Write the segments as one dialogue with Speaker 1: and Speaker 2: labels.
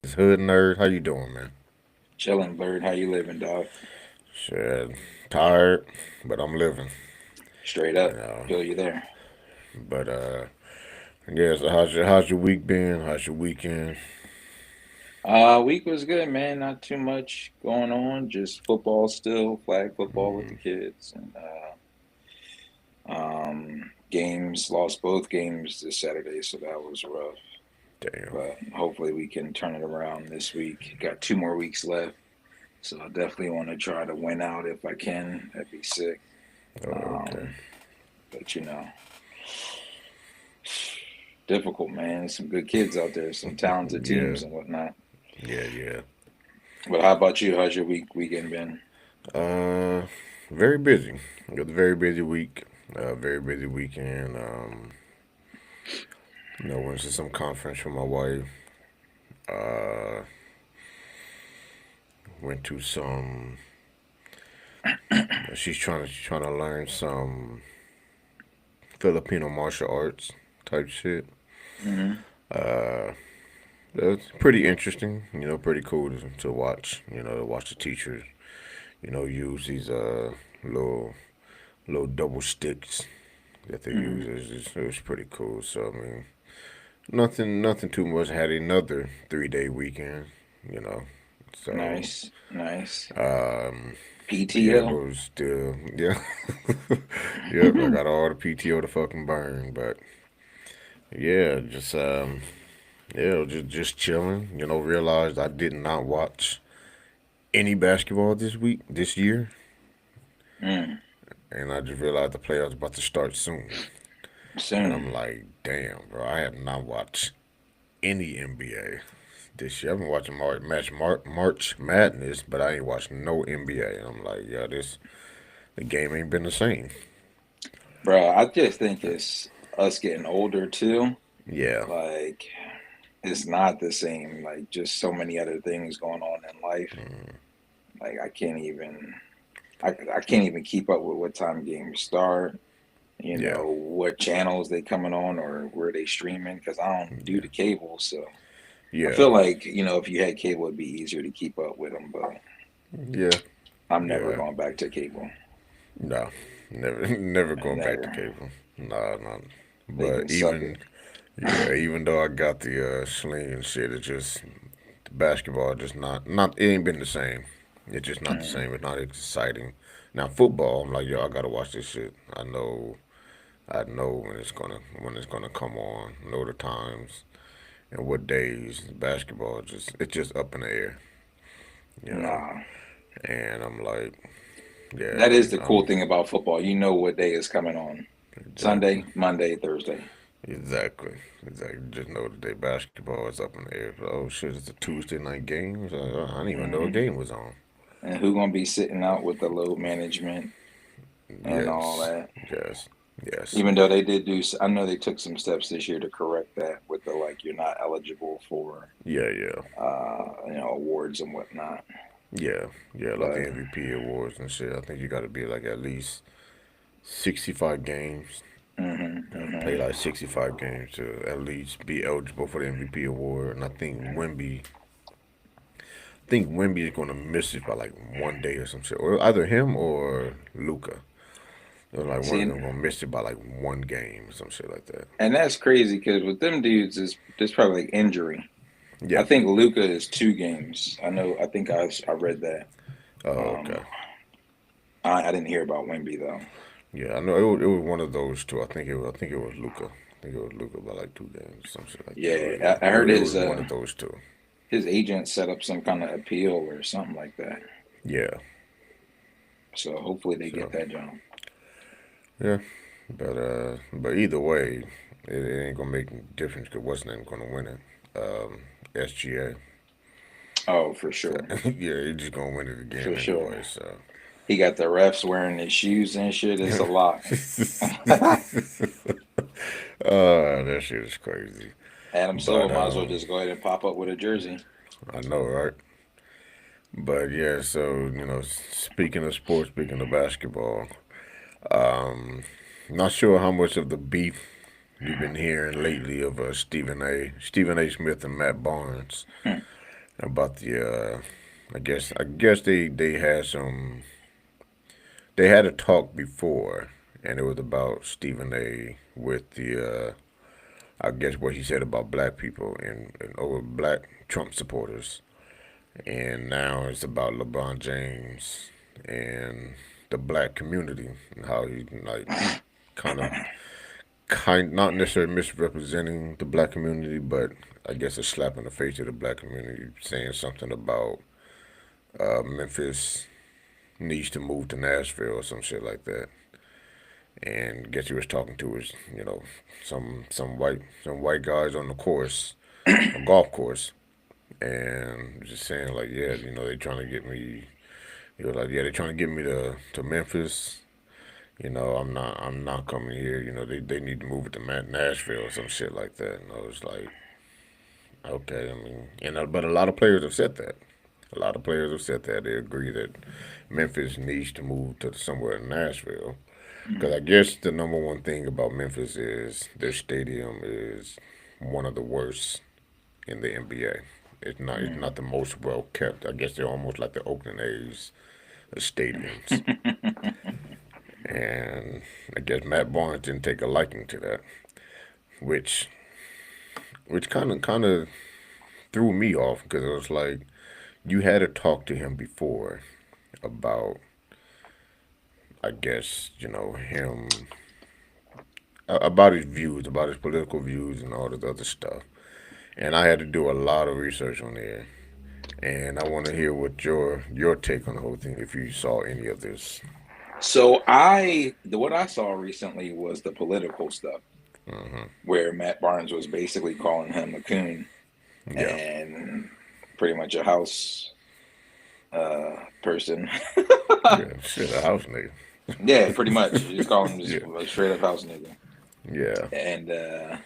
Speaker 1: It's Hood Nerd. How you doing, man?
Speaker 2: Chilling, Bird. How you living, dog?
Speaker 1: Shit, tired, but I'm living.
Speaker 2: Straight
Speaker 1: You
Speaker 2: up.
Speaker 1: know.
Speaker 2: Feel you there.
Speaker 1: But yeah. So how's your week been? How's your weekend?
Speaker 2: Week was good, man. Not too much going on. Just football still, flag football with the kids, and games. Lost both games this Saturday, so that was rough.
Speaker 1: Damn.
Speaker 2: But hopefully we can turn it around this week. Got 2 more weeks left, so I definitely want to try to win out if I can. That'd be sick.
Speaker 1: Oh, okay.
Speaker 2: Um, but difficult, man. Some good kids out there, some talented
Speaker 1: Yeah.
Speaker 2: teams and whatnot.
Speaker 1: Yeah. Yeah.
Speaker 2: But how about you? How's your weekend been?
Speaker 1: Uh, very busy. Got a very busy week. Very busy weekend. Went to some conference for my wife. Uh, went to some. She's trying to learn some Filipino martial arts type shit.
Speaker 2: Hmm.
Speaker 1: Uh, It's pretty interesting, pretty cool to watch, to watch the teachers, use these little double sticks that they
Speaker 2: Hmm.
Speaker 1: use. It was pretty cool. So I mean, nothing too much. Had another 3 day weekend, you know. So
Speaker 2: Nice, nice.
Speaker 1: um, yeah,
Speaker 2: PTO.
Speaker 1: those still yeah, yep. I got all the PTO to fucking burn, but yeah, just chilling. Realized I did not watch any basketball this year,
Speaker 2: Mm,
Speaker 1: and I just realized the playoffs about to start soon. And
Speaker 2: soon.
Speaker 1: I'm like, damn, bro, I have not watched any NBA this year. I've been watching March Madness, but I ain't watched no NBA. And I'm like, yeah, the game ain't been the same.
Speaker 2: Bro, I just think it's us getting older too.
Speaker 1: Yeah,
Speaker 2: Like, it's not the same. Like, just so many other things going on in life. Like, I can't even keep up with what time games start.
Speaker 1: yeah,
Speaker 2: What channels they coming on or where they streaming because I don't do
Speaker 1: yeah,
Speaker 2: the cable. So I
Speaker 1: yeah,
Speaker 2: feel like if you had cable, it'd be easier to keep up with them. But
Speaker 1: yeah,
Speaker 2: I'm never
Speaker 1: yeah.
Speaker 2: going back to cable.
Speaker 1: No, never, never going back to
Speaker 2: Never.
Speaker 1: cable. Nah, nah.
Speaker 2: They
Speaker 1: But
Speaker 2: can suck it.
Speaker 1: even though I got the sling and shit, it's just the basketball just not it ain't been the same. It's just not the
Speaker 2: Mm.
Speaker 1: same. It's not exciting. Now football, I'm like, yo, I gotta watch this shit. I know when it's gonna come on. Know the times and what days. Basketball it's just up in the air, you know.
Speaker 2: Nah.
Speaker 1: And I'm like, yeah,
Speaker 2: That is the
Speaker 1: I'm
Speaker 2: cool thing about football. You know what day is coming on.
Speaker 1: exactly.
Speaker 2: Sunday, Monday, Thursday.
Speaker 1: Exactly. Exactly. Just know that their basketball is up in the air. Oh shit, it's a Tuesday night game. So, I didn't even know a
Speaker 2: Hmm.
Speaker 1: game was on.
Speaker 2: And who gonna be sitting out with the load management and all
Speaker 1: Yes.
Speaker 2: that?
Speaker 1: Yes. Yes.
Speaker 2: Even though they did I know they took some steps this year to correct that with the like you're not eligible for
Speaker 1: Yeah, yeah.
Speaker 2: awards and whatnot.
Speaker 1: Yeah. Yeah, like
Speaker 2: But
Speaker 1: the MVP awards and shit. I think you gotta be like at least 65 games.
Speaker 2: hmm,
Speaker 1: Play
Speaker 2: hmm.
Speaker 1: like 65 games to at least be eligible for the MVP award. And I think Wemby is gonna miss it by like one day or some shit. Or either him or Luca. It was like one of
Speaker 2: See,
Speaker 1: them gonna miss it by like one game or some shit like that.
Speaker 2: and that's crazy because with them dudes is there's probably like injury. I
Speaker 1: Yeah.
Speaker 2: think Luca is 2 games. I know. I think I read that.
Speaker 1: Oh,
Speaker 2: Um,
Speaker 1: okay.
Speaker 2: I didn't hear about Wemby though.
Speaker 1: Yeah, I know it was one of those two. I think it was Luca. I think it was Luca by like 2 games, some shit like that. But
Speaker 2: Yeah,
Speaker 1: yeah,
Speaker 2: I
Speaker 1: it,
Speaker 2: heard
Speaker 1: it was one of those two.
Speaker 2: his agent set up some kind of appeal or something like that.
Speaker 1: Yeah.
Speaker 2: So hopefully they get
Speaker 1: So
Speaker 2: that job.
Speaker 1: yeah, but either way, it ain't gonna make a difference because what's name gonna win it? SGA.
Speaker 2: Oh, for
Speaker 1: So
Speaker 2: sure,
Speaker 1: yeah, he's just gonna win it again
Speaker 2: for sure.
Speaker 1: anyway. So.
Speaker 2: He got the refs wearing his shoes and shit. It's a lot.
Speaker 1: That shit is crazy.
Speaker 2: Adam
Speaker 1: But
Speaker 2: Silver might as well just go ahead and pop up with a jersey.
Speaker 1: I know, right? But yeah, so speaking of sports, speaking of basketball, not sure how much of the beef you've been hearing lately of Stephen A. Smith and Matt Barnes.
Speaker 2: Hmm.
Speaker 1: about the. I guess they had some. They had a talk before, and it was about Stephen A. with the. I guess what he said about black people and over black Trump supporters, and now it's about LeBron James and the black community and how he like kind of not necessarily misrepresenting the black community, but I guess a slap in the face to the black community, saying something about Memphis needs to move to Nashville or some shit like that. And guess he was talking to his, some white guys on the course, a golf course, and just saying like, yeah, they trying to get me. He was like, yeah, they trying to get me to Memphis. I'm not coming here. They need to move it to Nashville or some shit like that. And I was like, okay, I mean, but a lot of players have said that. A lot of players have said that they agree that Memphis needs to move to somewhere in Nashville. Because I guess the number one thing about Memphis is their stadium is one of the worst in the NBA. It's not. It's
Speaker 2: Mm.
Speaker 1: not the most well kept. I guess they're almost like the Oakland A's of stadiums. And I guess Matt Barnes didn't take a liking to that, which which kind of threw me off because it was like you had to talk to him before about, I guess, him about his views, about his political views, and all this other stuff. And I had to do a lot of research on there, and I want to hear what your take on the whole thing. If you saw any of this.
Speaker 2: So what I saw recently was the political stuff,
Speaker 1: Hmm.
Speaker 2: where Matt Barnes was basically calling him a coon
Speaker 1: Yeah,
Speaker 2: and pretty much a house person.
Speaker 1: yeah, shit, a house nigga.
Speaker 2: Yeah, pretty much. Just calling him just
Speaker 1: Yeah,
Speaker 2: a straight up house nigga.
Speaker 1: yeah.
Speaker 2: And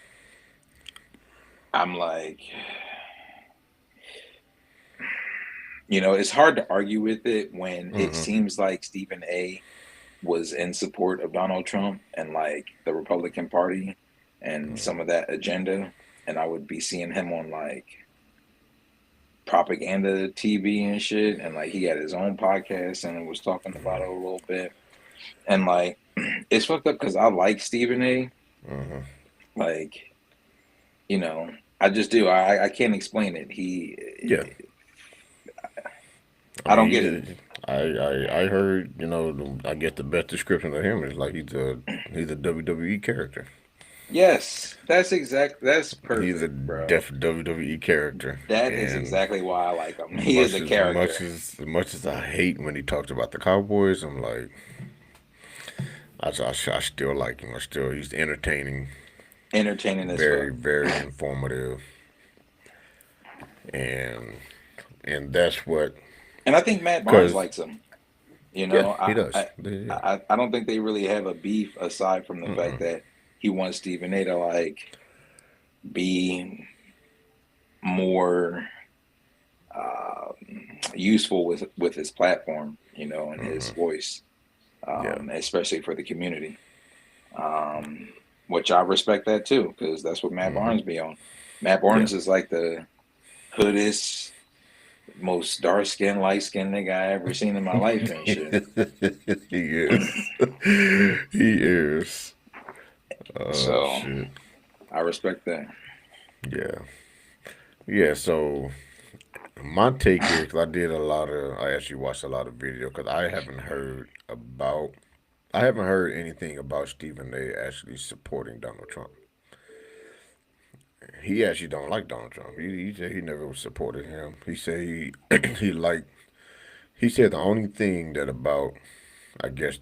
Speaker 2: I'm like, it's hard to argue with it when it
Speaker 1: Hmm.
Speaker 2: seems like Stephen A was in support of Donald Trump and like the Republican Party and some of that agenda. And I would be seeing him on like propaganda TV and shit. And like he had his own podcast and was talking about it a little bit. And like it's fucked up because I like Stephen A.
Speaker 1: Hmm.
Speaker 2: Like, you know, I just do. I can't explain it.
Speaker 1: Yeah. I
Speaker 2: I
Speaker 1: mean,
Speaker 2: don't get it.
Speaker 1: I heard, I guess the best description of him is like he's a WWE character.
Speaker 2: Yes, that's
Speaker 1: He's a
Speaker 2: perfect, bro.
Speaker 1: def WWE character,
Speaker 2: That is
Speaker 1: and
Speaker 2: exactly why I like him. He is
Speaker 1: much
Speaker 2: a
Speaker 1: as much
Speaker 2: character,
Speaker 1: as much as I hate when he talks about the Cowboys, I'm like, I still like him. He's entertaining,
Speaker 2: entertaining as
Speaker 1: very
Speaker 2: fuck.
Speaker 1: very informative, and that's what,
Speaker 2: And I think Matt Barnes
Speaker 1: because
Speaker 2: likes him.
Speaker 1: yeah, he does. Yeah.
Speaker 2: I don't think they really have a beef aside from the fact
Speaker 1: Mm-mm.
Speaker 2: that he wants Stephen A to like be more uh, useful with his platform, and his
Speaker 1: Hmm.
Speaker 2: voice,
Speaker 1: Yeah.
Speaker 2: especially for the community. Um, which I respect that too, because that's what Matt
Speaker 1: Hmm.
Speaker 2: Barnes be on. Matt
Speaker 1: Yeah.
Speaker 2: Barnes is like the hoodest, most dark skinned, light skinned nigga I ever seen in my life and shit.
Speaker 1: He is. He is. Oh
Speaker 2: So
Speaker 1: shit.
Speaker 2: I respect that.
Speaker 1: Yeah. Yeah. So my take is, 'cause I actually watched a lot of video because I haven't heard anything about Stephen A. actually supporting Donald Trump. He actually don't like Donald Trump. He said he never supported him. He said he liked. He said the only thing that about, I guess,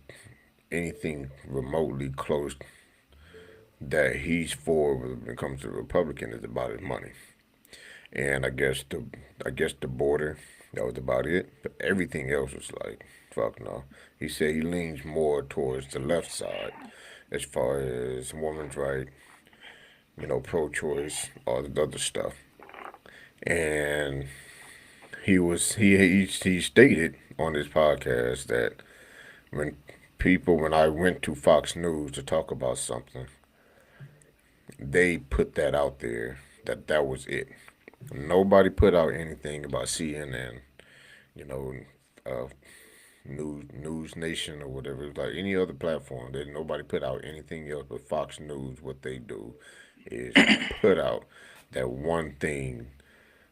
Speaker 1: anything remotely close that he's for when it comes to Republican is about his money. And I guess the border, that was about it. But everything else was like, fuck no. He said he leans more towards the left side as far as women's right, pro-choice, all the other stuff. And he stated on his podcast that when when I went to Fox News to talk about something, they put that out there that that was it. Nobody put out anything about CNN, you know, uh, News Nation or whatever, like any other platform. That nobody put out anything else but Fox News. What they do is put out that one thing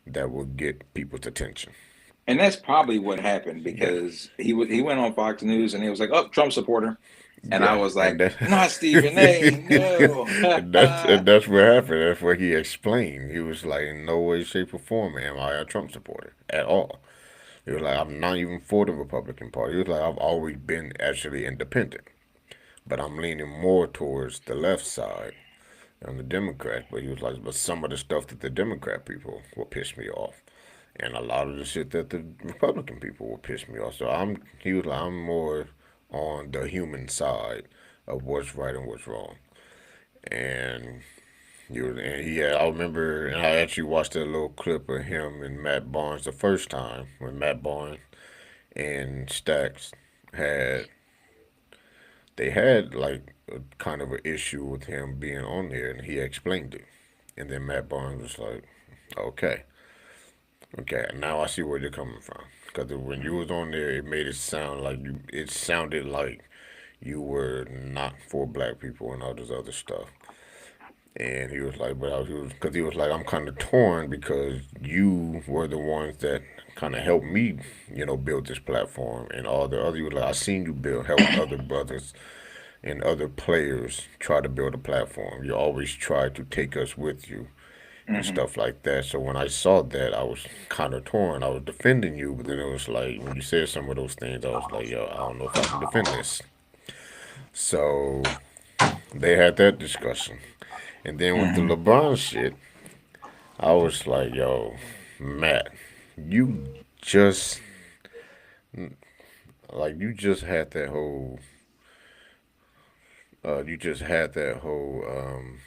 Speaker 1: that will get people's attention.
Speaker 2: And that's probably what happened
Speaker 1: Yeah,
Speaker 2: because he went on Fox News and he was like, "Oh, Trump supporter," and I
Speaker 1: yeah,
Speaker 2: was
Speaker 1: and
Speaker 2: like,
Speaker 1: that
Speaker 2: "Not Stephen A. No."
Speaker 1: and that's what happened. That's what he explained. He was like, in no way, shape, or form am I a Trump supporter at all. He was like, I'm not even for the Republican Party. He was like, I've always been actually independent, but I'm leaning more towards the left side on the Democrat. But he was like, but some of the stuff that the Democrat people will piss me off, and a lot of the shit that the Republican people will piss me off. So he was like, I'm more on the human side of what's right and what's wrong. And I remember, and I actually watched a little clip of him and Matt Barnes the first time when Matt Barnes and Stacks had they had like a kind of an issue with him being on there, and he explained it. And then Matt Barnes was like, "Okay, okay, now I see where you're coming from." Because when you was on there, it made it sound like you. It sounded like you were not for black people and all this other stuff. And he was like, because he was like, I'm kind of torn because you were the ones that kind of helped me, build this platform, and all the other. He was like, I seen you help other brothers and other players try to build a platform. You always try to take us with you and
Speaker 2: Hmm.
Speaker 1: stuff like that. So when I saw that, I was kind of torn. I was defending you, but then it was like when you said some of those things, I was like, yo, I don't know if I can defend this. So they had that discussion. And then with the
Speaker 2: Hmm.
Speaker 1: LeBron shit, I was like, yo, Matt, you just you just had that whole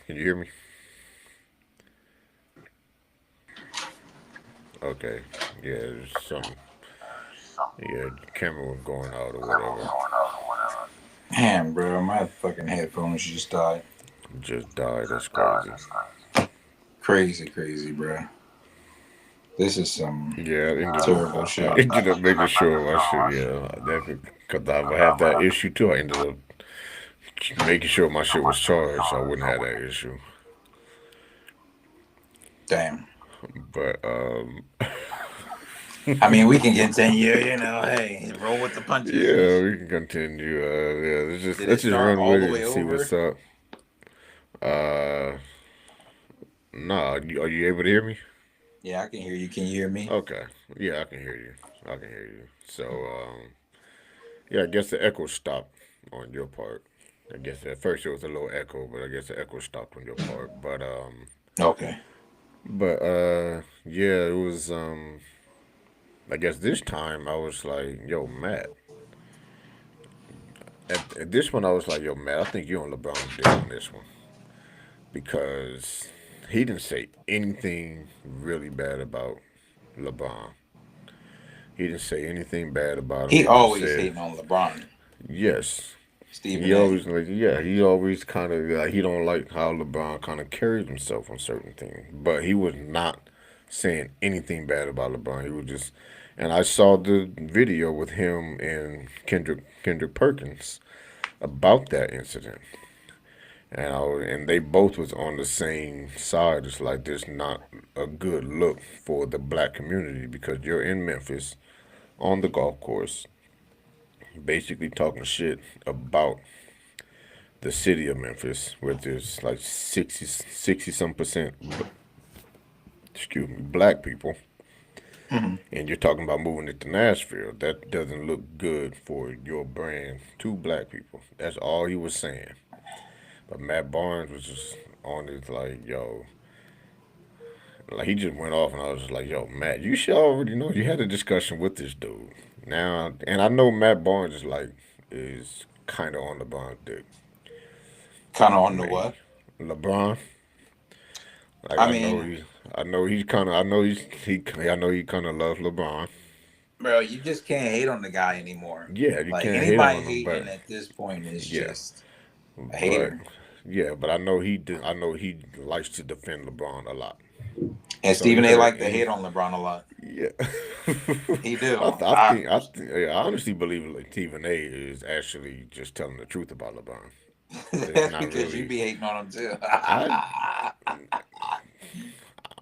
Speaker 1: can you hear me? Okay. Yeah, there's some yeah, the camera was going out or whatever.
Speaker 2: Damn, bro, my fucking headphones just died.
Speaker 1: Just died. That's crazy.
Speaker 2: Crazy, crazy, bro. This is some
Speaker 1: Yeah, I ended up
Speaker 2: terrible
Speaker 1: I
Speaker 2: shit.
Speaker 1: ended up making sure my shit, yeah, because I would have that issue too. I ended up making sure my shit was charged so I wouldn't have that issue.
Speaker 2: Damn.
Speaker 1: But
Speaker 2: I mean, we can continue. Hey, roll with the
Speaker 1: yeah,
Speaker 2: punches.
Speaker 1: we can continue. Yeah,
Speaker 2: Did it
Speaker 1: let's just
Speaker 2: start
Speaker 1: run
Speaker 2: all
Speaker 1: with
Speaker 2: the
Speaker 1: it
Speaker 2: way
Speaker 1: and see what's
Speaker 2: over?
Speaker 1: up. Uh, nah, are you able to hear me?
Speaker 2: Yeah, I can hear you. Can you hear me?
Speaker 1: Okay, yeah, I can hear you. I can hear you. So, yeah, I guess the echo stopped on your part. I guess at first it was a little echo, but I guess the echo stopped on your part.
Speaker 2: Okay.
Speaker 1: Yeah, it was. I guess this time I was like, yo, Matt. At this one, I was like, yo, Matt, I think you and LeBron's dick on this one because he didn't say anything really bad about LeBron. He didn't say anything bad about him.
Speaker 2: He
Speaker 1: He just
Speaker 2: always
Speaker 1: said
Speaker 2: hating on LeBron,
Speaker 1: yes.
Speaker 2: Stephen
Speaker 1: He
Speaker 2: A.
Speaker 1: always like yeah. He always kind of like he don't like how LeBron kind of carries himself on certain things, but he was not saying anything bad about LeBron. He was just, and I saw the video with him and Kendrick Perkins about that incident, and they both was on the same side. It's like this not a good look for the black community because you're in Memphis on the golf course, basically talking shit about the city of Memphis, where there's like 60 some percent, excuse me, black people,
Speaker 2: Hmm.
Speaker 1: and you're talking about moving it to Nashville. That doesn't look good for your brand to black people. That's all he was saying. But Matt Barnes was just on it like, yo, like he just went off, and I was just like, yo, Matt, you should already know you had a discussion with this dude. Now, and I know Matt Barnes is kind of on LeBron's dick.
Speaker 2: Kind of
Speaker 1: I
Speaker 2: on the
Speaker 1: mean,
Speaker 2: what?
Speaker 1: LeBron. Like
Speaker 2: I mean,
Speaker 1: I know he's kind of, I know he kind of loves LeBron.
Speaker 2: bro, you just can't hate on the guy anymore.
Speaker 1: Yeah, you
Speaker 2: Like
Speaker 1: can't hate
Speaker 2: anybody
Speaker 1: on him,
Speaker 2: hating
Speaker 1: but
Speaker 2: at this point is
Speaker 1: yeah,
Speaker 2: just a
Speaker 1: but
Speaker 2: hater.
Speaker 1: yeah, but I know he did. I know he likes to defend LeBron a lot.
Speaker 2: And
Speaker 1: So you
Speaker 2: Stephen A.
Speaker 1: heard
Speaker 2: like to
Speaker 1: any?
Speaker 2: hate on LeBron a lot.
Speaker 1: Yeah.
Speaker 2: He do.
Speaker 1: I honestly believe like Stephen A. is actually just telling the truth about LeBron. There's not
Speaker 2: Because you
Speaker 1: really.
Speaker 2: be hating on him too.
Speaker 1: I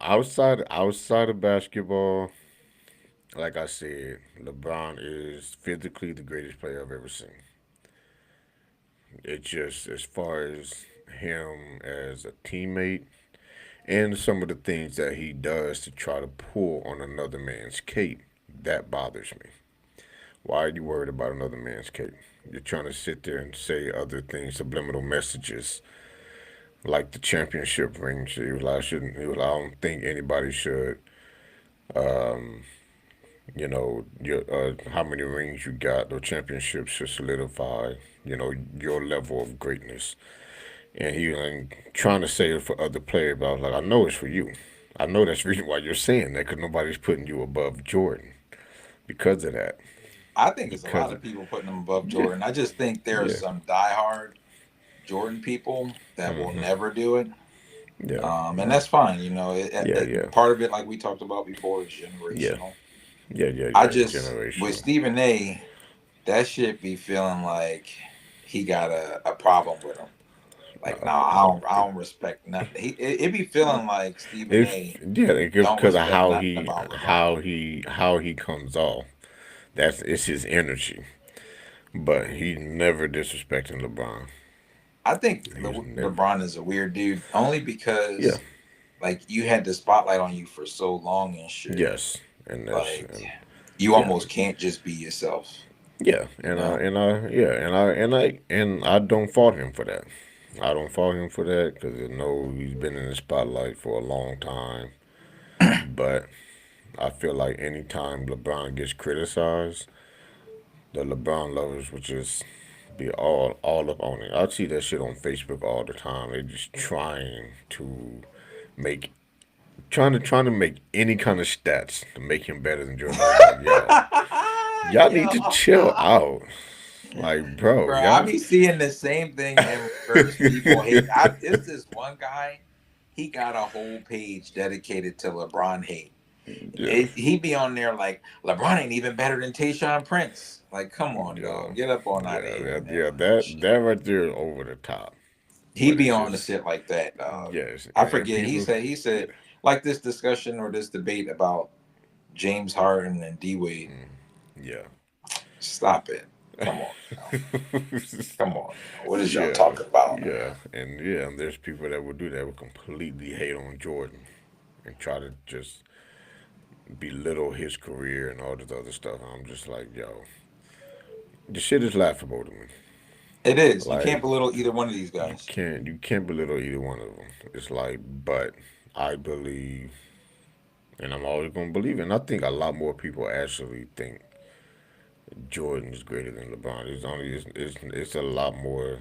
Speaker 1: outside of basketball, like I said, LeBron is physically the greatest player I've ever seen. It's just as far as him as a teammate and some of the things that he does to try to pull on another man's cape, that bothers me. Why are you worried about another man's cape? You're trying to sit there and say other things, subliminal messages, like the championship ring. He was like, I shouldn't. He was like, I don't think anybody should. How many rings you got, the championships should solidify. Your level of greatness. And he was trying to say it for other players, but I was like, I know it's for you. I know that's the reason why you're saying that because nobody's putting you above Jordan because of that.
Speaker 2: I think it's a lot
Speaker 1: Because
Speaker 2: of people putting him above
Speaker 1: yeah,
Speaker 2: Jordan. I just think there are
Speaker 1: yeah,
Speaker 2: some diehard Jordan people that will
Speaker 1: hmm
Speaker 2: never do it.
Speaker 1: yeah,
Speaker 2: And that's fine.
Speaker 1: yeah, yeah,
Speaker 2: Part of it, like we talked about before, is
Speaker 1: yeah,
Speaker 2: generational.
Speaker 1: yeah, yeah,
Speaker 2: I
Speaker 1: yeah.
Speaker 2: just with
Speaker 1: Generational.
Speaker 2: Stephen A. That shit be feeling like he got a problem with him. Like, no, I don't respect nothing. It be feeling like Stephen
Speaker 1: If
Speaker 2: A.
Speaker 1: yeah,
Speaker 2: don't
Speaker 1: because of
Speaker 2: respect nothing about LeBron.
Speaker 1: how he comes off. That's it's his energy. But he never disrespecting LeBron.
Speaker 2: I think
Speaker 1: He's never.
Speaker 2: LeBron is a weird dude only
Speaker 1: Yeah.
Speaker 2: because like you had the spotlight on you for so long and shit.
Speaker 1: Yes. And that's
Speaker 2: Like
Speaker 1: and
Speaker 2: you
Speaker 1: yeah.
Speaker 2: almost can't just be yourself.
Speaker 1: Yeah.
Speaker 2: You know.
Speaker 1: And I don't fault him for that. I don't fault him for that because I know he's been in the spotlight for a long time. But I feel like anytime LeBron gets criticized, the LeBron lovers would just be all up on it. I see that shit on Facebook all the time. They're just make trying to make any kind of stats to make him better than Jordan. I was like, y'all need to
Speaker 2: Yo.
Speaker 1: chill out. Like, bro,
Speaker 2: Bro, I
Speaker 1: y'all.
Speaker 2: be seeing the same thing in reverse. People hate. It's this one guy. He got a whole page dedicated to LeBron hate.
Speaker 1: Yeah,
Speaker 2: He be on there like LeBron ain't even better than Tayshaun Prince. Like, come on,
Speaker 1: yeah,
Speaker 2: dog, get up on out of
Speaker 1: yeah,
Speaker 2: here, man.
Speaker 1: that right there is over the top.
Speaker 2: He
Speaker 1: But
Speaker 2: be
Speaker 1: it's
Speaker 2: on the
Speaker 1: just
Speaker 2: shit like that, dog.
Speaker 1: yes,
Speaker 2: I
Speaker 1: and
Speaker 2: forget.
Speaker 1: people.
Speaker 2: He said like this discussion or this debate about James Harden and D Wade.
Speaker 1: Yeah.
Speaker 2: Stop it. Come on, now. Come on. Now. What is y'all
Speaker 1: Yeah,
Speaker 2: talking about?
Speaker 1: and there's people that would do that would completely hate on Jordan and try to just belittle his career and all this other stuff. I'm just like, yo, the shit is laughable to me.
Speaker 2: It is. You can't
Speaker 1: Like
Speaker 2: belittle either one of these guys.
Speaker 1: you can't belittle either one of them. It's like, but I believe, and I'm always gonna believe, and I think a lot more people actually think Jordan is greater than LeBron. It's a lot more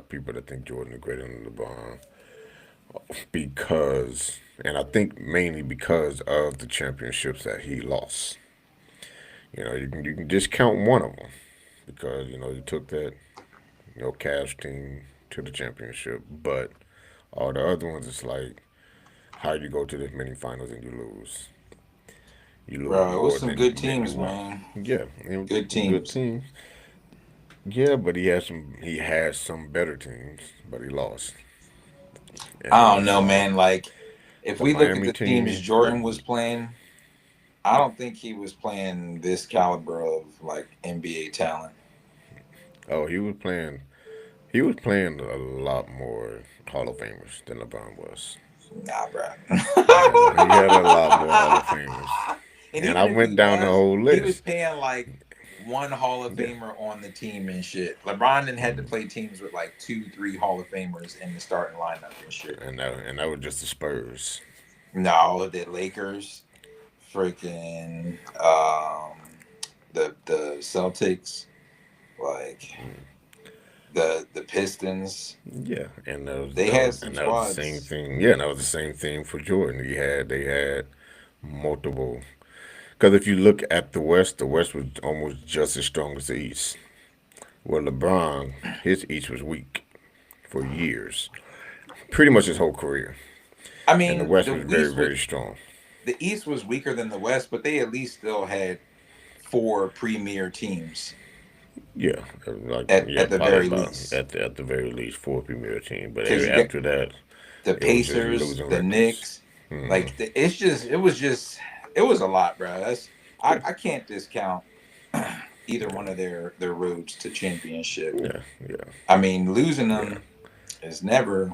Speaker 1: people that think Jordan is greater than LeBron because, and I think mainly because of the championships that he lost. You can just count one of them because he took that Cavs team to the championship, but all the other ones, it's like how you go to this many finals and you lose. You lose
Speaker 2: Bro, it was
Speaker 1: more
Speaker 2: some good
Speaker 1: than you
Speaker 2: teams,
Speaker 1: won.
Speaker 2: man.
Speaker 1: Yeah,
Speaker 2: Good
Speaker 1: good
Speaker 2: teams.
Speaker 1: teams. Yeah, but he has some better teams, but he lost. And
Speaker 2: I don't know, man. Like, if
Speaker 1: the
Speaker 2: we look at
Speaker 1: Miami
Speaker 2: the teams
Speaker 1: team,
Speaker 2: Jordan was playing, I don't think he was playing this caliber of like NBA talent.
Speaker 1: oh, he was playing a lot more Hall of Famers than LeBron was.
Speaker 2: Nah, bro.
Speaker 1: Yeah, no, he had a lot more Hall of Famers.
Speaker 2: And
Speaker 1: And I
Speaker 2: even if he
Speaker 1: went down the
Speaker 2: was,
Speaker 1: whole
Speaker 2: he was
Speaker 1: list.
Speaker 2: paying like one Hall of
Speaker 1: Yeah.
Speaker 2: Famer on the team and shit. LeBron then had to play teams with like two, three Hall of Famers in the starting lineup and shit.
Speaker 1: And that was just the Spurs.
Speaker 2: No, the Lakers, freaking the Celtics, like the Pistons.
Speaker 1: Yeah, and that was
Speaker 2: They
Speaker 1: that
Speaker 2: had
Speaker 1: was
Speaker 2: some
Speaker 1: and that was the same
Speaker 2: squads.
Speaker 1: thing. Yeah, and that was the same thing for Jordan. They had multiple. Because if you look at the West was almost just as strong as the East. Well, LeBron, his East was weak for years, pretty much his whole career.
Speaker 2: I
Speaker 1: and the
Speaker 2: mean,
Speaker 1: West was
Speaker 2: the
Speaker 1: very
Speaker 2: East was
Speaker 1: very strong.
Speaker 2: the East was weaker than the West, but they at least still had four premier teams
Speaker 1: Yeah, like yeah,
Speaker 2: at the
Speaker 1: probably
Speaker 2: very
Speaker 1: about
Speaker 2: least.
Speaker 1: at the very least four premier team. But
Speaker 2: Because you got
Speaker 1: after that,
Speaker 2: the
Speaker 1: it was just
Speaker 2: Pacers,
Speaker 1: losing
Speaker 2: the
Speaker 1: records.
Speaker 2: Knicks, it was a lot, bro. I can't discount either one of their roads to championship.
Speaker 1: Yeah, yeah,
Speaker 2: I mean, losing
Speaker 1: yeah,
Speaker 2: them is never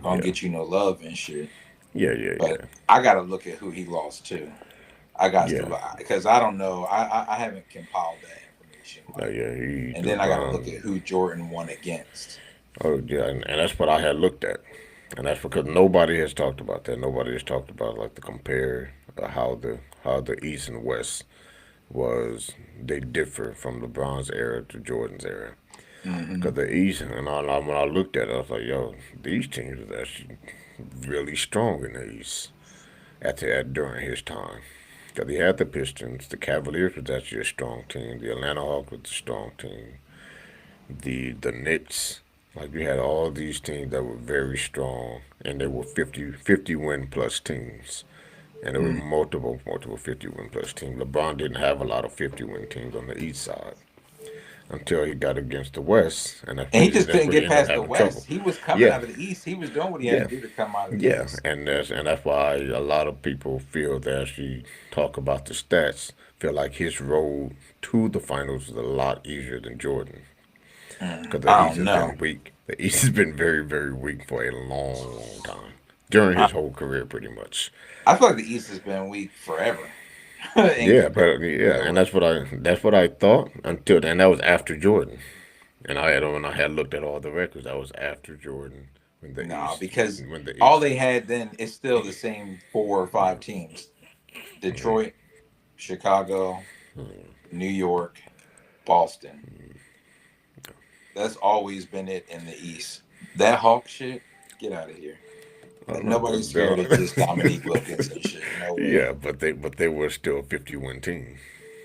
Speaker 2: gonna
Speaker 1: yeah,
Speaker 2: get you no love and shit.
Speaker 1: yeah, yeah,
Speaker 2: But
Speaker 1: yeah,
Speaker 2: I got to look at who he lost to. I got to
Speaker 1: yeah.
Speaker 2: look because I don't know. I haven't compiled that information. Like,
Speaker 1: Yeah, he
Speaker 2: and then I got to look
Speaker 1: LeBron.
Speaker 2: at who Jordan won against.
Speaker 1: Oh yeah, and that's what I had looked at, and that's because nobody has talked about that. Nobody has talked about like the compare how the East and West was they differ from LeBron's era to Jordan's era.
Speaker 2: Hmm.
Speaker 1: Because the East, and when I looked at it, I was like, yo, these teams was actually really strong in the East during his time. Because he had the Pistons, the Cavaliers was actually a strong team, the Atlanta Hawks was a strong team, the Knicks. Like you had all these teams that were very strong, and they were 50 win plus teams, and there were multiple 50 win plus teams. LeBron didn't have a lot of 50 win teams on the East side until he got against the West, and
Speaker 2: And he just
Speaker 1: that's
Speaker 2: couldn't
Speaker 1: where he
Speaker 2: get
Speaker 1: ended up
Speaker 2: past the
Speaker 1: having trouble.
Speaker 2: West. He was coming
Speaker 1: Yeah,
Speaker 2: out of the East. He was doing what he had
Speaker 1: yeah,
Speaker 2: to do to come out of the
Speaker 1: yeah,
Speaker 2: East.
Speaker 1: and that's why a lot of people feel that as you talk about the stats, feel like his road to the finals is a lot easier than Jordan because the
Speaker 2: I
Speaker 1: East
Speaker 2: don't
Speaker 1: has
Speaker 2: know.
Speaker 1: been weak. The East has been very, very weak for a long, long time during
Speaker 2: I,
Speaker 1: his whole career, pretty much.
Speaker 2: I feel like the East has been weak forever in
Speaker 1: Yeah,
Speaker 2: comparison
Speaker 1: but
Speaker 2: to
Speaker 1: yeah,
Speaker 2: the
Speaker 1: and
Speaker 2: West.
Speaker 1: that's what I thought until then. That was after Jordan, and when I had looked at all the records, that was after Jordan
Speaker 2: No, because
Speaker 1: when the
Speaker 2: all
Speaker 1: East.
Speaker 2: they had then is still the same four or five teams: Detroit, Chicago, New York, Boston. That's always been it in the East. That Hawk shit, get out of here.
Speaker 1: I don't know,
Speaker 2: Nobody's scared of this Dominique Wilkinson shit. No way.
Speaker 1: yeah, but they were still a 50 win team.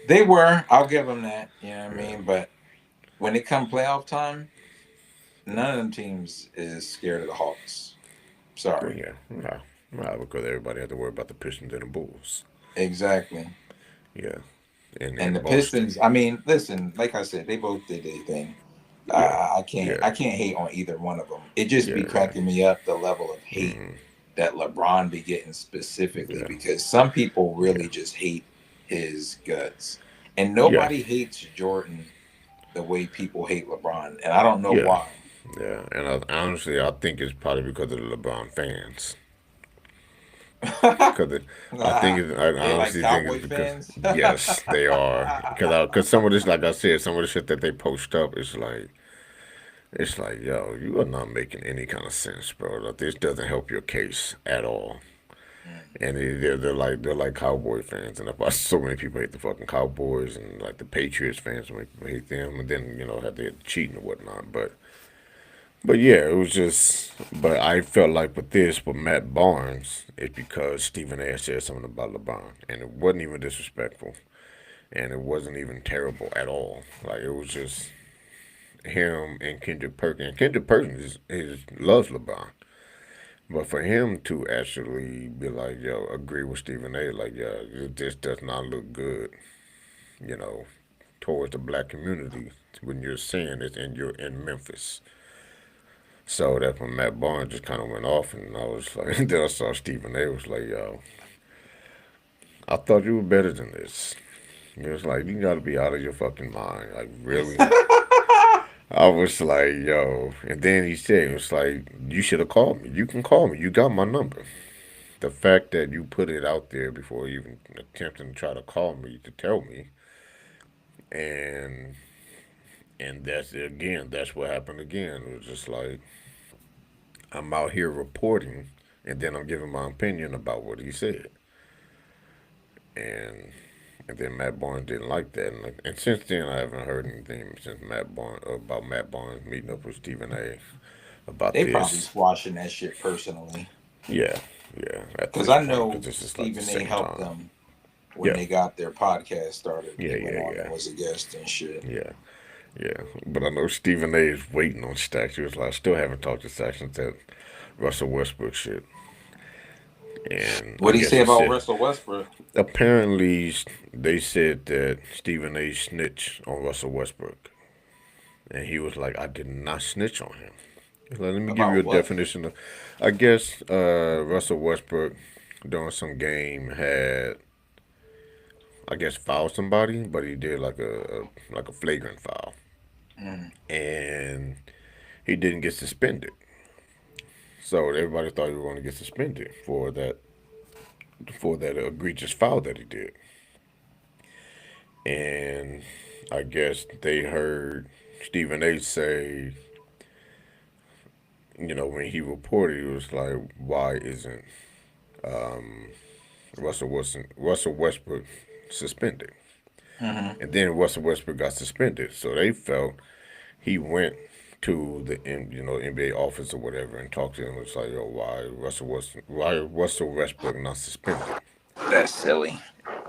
Speaker 2: They were. I'll give them that. You know what I
Speaker 1: Yeah,
Speaker 2: mean? But when it come playoff time, none of them teams is scared of the Hawks.
Speaker 1: well,
Speaker 2: Sorry.
Speaker 1: yeah, nah, because everybody had to worry about the Pistons and the Bulls.
Speaker 2: Exactly.
Speaker 1: Yeah, and
Speaker 2: And the
Speaker 1: in Boston.
Speaker 2: Pistons, I mean, listen, like I said, they both did their thing.
Speaker 1: Yeah,
Speaker 2: I
Speaker 1: yeah,
Speaker 2: can't hate on either one of them. It just be
Speaker 1: yeah, yeah,
Speaker 2: cracking me up the level of hate
Speaker 1: mm,
Speaker 2: that LeBron be getting specifically
Speaker 1: yeah,
Speaker 2: because some people
Speaker 1: yeah,
Speaker 2: really just hate his guts. And
Speaker 1: yeah,
Speaker 2: nobody hates Jordan the way people hate LeBron. And I don't know
Speaker 1: yeah,
Speaker 2: why.
Speaker 1: yeah. And honestly, I think it's probably because of the LeBron fans. Because I
Speaker 2: They like
Speaker 1: honestly think it's
Speaker 2: Cowboy
Speaker 1: because
Speaker 2: fans.
Speaker 1: yes, they are. Because some of this, like I said, some of the shit that they post up, it's like, yo, you are not making any kind of sense, bro. Like, this doesn't help your case at all. And they're like Cowboy fans, and that's why so many people hate the fucking Cowboys, and like the Patriots fans make people hate them, and then had the cheating and whatnot. But yeah, it was just. But I felt like with Matt Barnes, it's because Stephen A. said something about LeBron, and it wasn't even disrespectful, and it wasn't even terrible at all. Like it was just him and Kendrick Perkins. Kendrick Perkins loves LeBron. But for him to actually be like, yo, agree with Stephen A, like, yeah, this does not look good, you know, towards the black community when you're saying it and you're in Memphis. So that when Matt Barnes just kind of went off, and I was like, then I saw Stephen A was like, yo, I thought you were better than this. It was like, you gotta be out of your fucking mind. Like, really? I was like, yo. And then he said, it was like, you should have called me. You can call me. You got my number. The fact that you put it out there before even attempting to try to call me to tell me, and that's again, that's what happened again. It was just like I'm out here reporting, and then I'm giving my opinion about what he said, and then Matt Barnes didn't like that, and since then I haven't heard anything since Matt Barnes meeting up with Stephen A. about
Speaker 2: They probably
Speaker 1: this.
Speaker 2: squashing that shit personally.
Speaker 1: Yeah, yeah. At
Speaker 2: Because
Speaker 1: this
Speaker 2: I
Speaker 1: point, because
Speaker 2: know
Speaker 1: this is like the
Speaker 2: Stephen A
Speaker 1: same
Speaker 2: helped
Speaker 1: time.
Speaker 2: them when
Speaker 1: Yeah,
Speaker 2: they got their podcast started.
Speaker 1: yeah,
Speaker 2: He went
Speaker 1: yeah,
Speaker 2: on and
Speaker 1: yeah,
Speaker 2: was a guest and shit.
Speaker 1: yeah. Yeah, but I know Stephen A is waiting on Stacks. He was like, I still haven't talked to Stacks since that Russell Westbrook shit. And I
Speaker 2: What did he
Speaker 1: guess
Speaker 2: say
Speaker 1: he
Speaker 2: about
Speaker 1: said
Speaker 2: Russell Westbrook?
Speaker 1: apparently they said that Stephen A. snitched on Russell Westbrook, and he was like, "I did not snitch on him." He's like, let me give you
Speaker 2: About
Speaker 1: a
Speaker 2: what?
Speaker 1: definition of. I guess Russell Westbrook during some game had, I guess, fouled somebody, but he did like a flagrant foul,
Speaker 2: Mm.
Speaker 1: and he didn't get suspended. So everybody thought he was going to get suspended for that egregious foul that he did. And I guess they heard Stephen A. say, when he reported, he was like, "Why isn't Russell Westbrook suspended?"
Speaker 2: Hmm.
Speaker 1: And then Russell Westbrook got suspended, so they felt he went to the NBA office or whatever and talked to him. It was like, "Yo, why Russell Westbrook not suspended?"
Speaker 2: That's silly.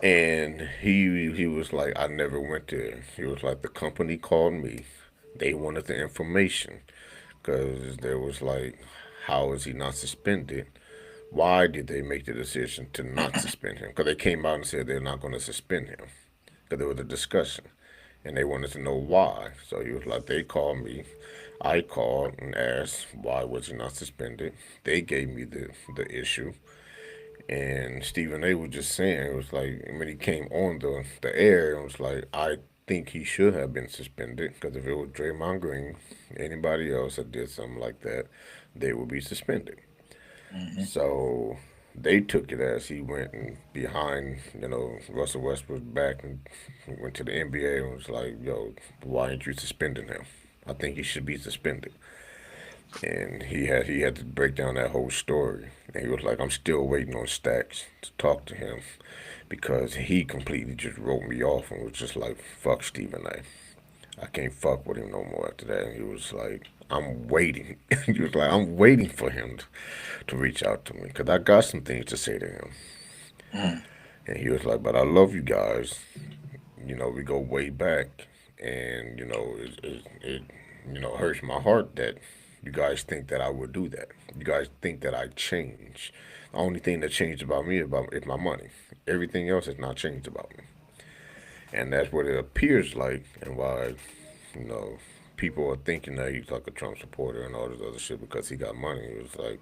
Speaker 1: And he was like, "I never went there." He was like, "The company called me. They wanted the information because there was like, how is he not suspended? Why did they make the decision to not suspend him? Because they came out and said they're not going to suspend him because there was a discussion, and they wanted to know why." So he was like, "They called me. I called and asked why was he not suspended. They gave me the issue." And Stephen A. was just saying, it was like when he came on the air, it was like, "I think he should have been suspended because if it was Draymond Green, anybody else that did something like that, they would be suspended."
Speaker 2: Hmm.
Speaker 1: So they took it as he went and behind, Russell Westbrook's back and went to the NBA and was like, "Yo, why aren't you suspending him? I think he should be suspended." And he had to break down that whole story. And he was like, "I'm still waiting on Stacks to talk to him because he completely just wrote me off and was just like, fuck Stephen A. I can't fuck with him no more after that." And he was like, "I'm waiting." He was like, "I'm waiting for him to reach out to me because I got some things to say to him."
Speaker 2: Mm.
Speaker 1: And he was like, "But I love you guys. We go way back, and it hurts my heart that you guys think that I would do that. You guys think that I change. The only thing that changed about me is my money. Everything else has not changed about me, and that's what it appears like, and why you know people are thinking that he's like a Trump supporter and all this other shit because he got money." It was like,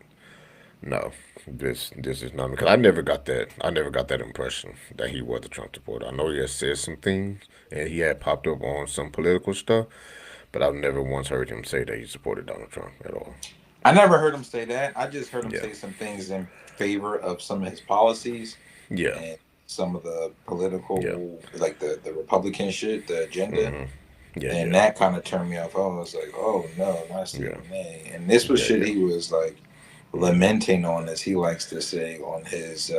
Speaker 1: no, this is not, because I never got that. I never got that impression that he was a Trump supporter. I know he had said some things and he had popped up on some political stuff, but I've never once heard him say that he supported Donald Trump at all.
Speaker 2: I never heard him say that. I just heard him
Speaker 1: Yeah,
Speaker 2: say some things in favor of some of his policies
Speaker 1: yeah,
Speaker 2: and some of the
Speaker 1: yeah,
Speaker 2: political, like the Republican shit, the agenda.
Speaker 1: yeah,
Speaker 2: And
Speaker 1: yeah,
Speaker 2: that kind of turned me off. I was like, oh no, not
Speaker 1: yeah,
Speaker 2: Stephen A. And this was
Speaker 1: yeah,
Speaker 2: shit
Speaker 1: yeah.
Speaker 2: he was like lamenting on, as he likes to say, on his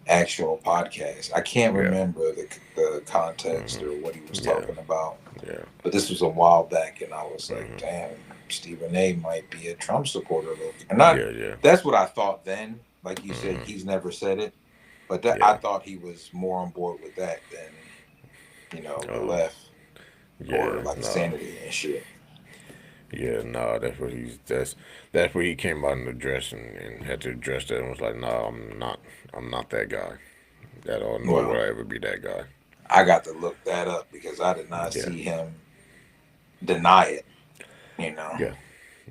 Speaker 2: actual podcast. I can't
Speaker 1: Yeah,
Speaker 2: remember the context or what he was
Speaker 1: yeah,
Speaker 2: talking about,
Speaker 1: yeah,
Speaker 2: but this was a while back, and I was like, damn, Stephen A. might be a Trump supporter. Look, and not
Speaker 1: yeah, yeah,
Speaker 2: that's what I thought then. Like you said, he's never said it, but that I
Speaker 1: yeah.
Speaker 2: thought he was more on board with that than the
Speaker 1: Oh,
Speaker 2: left or
Speaker 1: yeah,
Speaker 2: like
Speaker 1: no,
Speaker 2: sanity and shit.
Speaker 1: yeah, no. That's what he came out and addressed and had to address that and was like, "No, I'm not that guy at all. Nor will
Speaker 2: Well,
Speaker 1: I ever be that guy."
Speaker 2: I got to look that up because I did not
Speaker 1: Yeah,
Speaker 2: see him deny it. You know.
Speaker 1: yeah,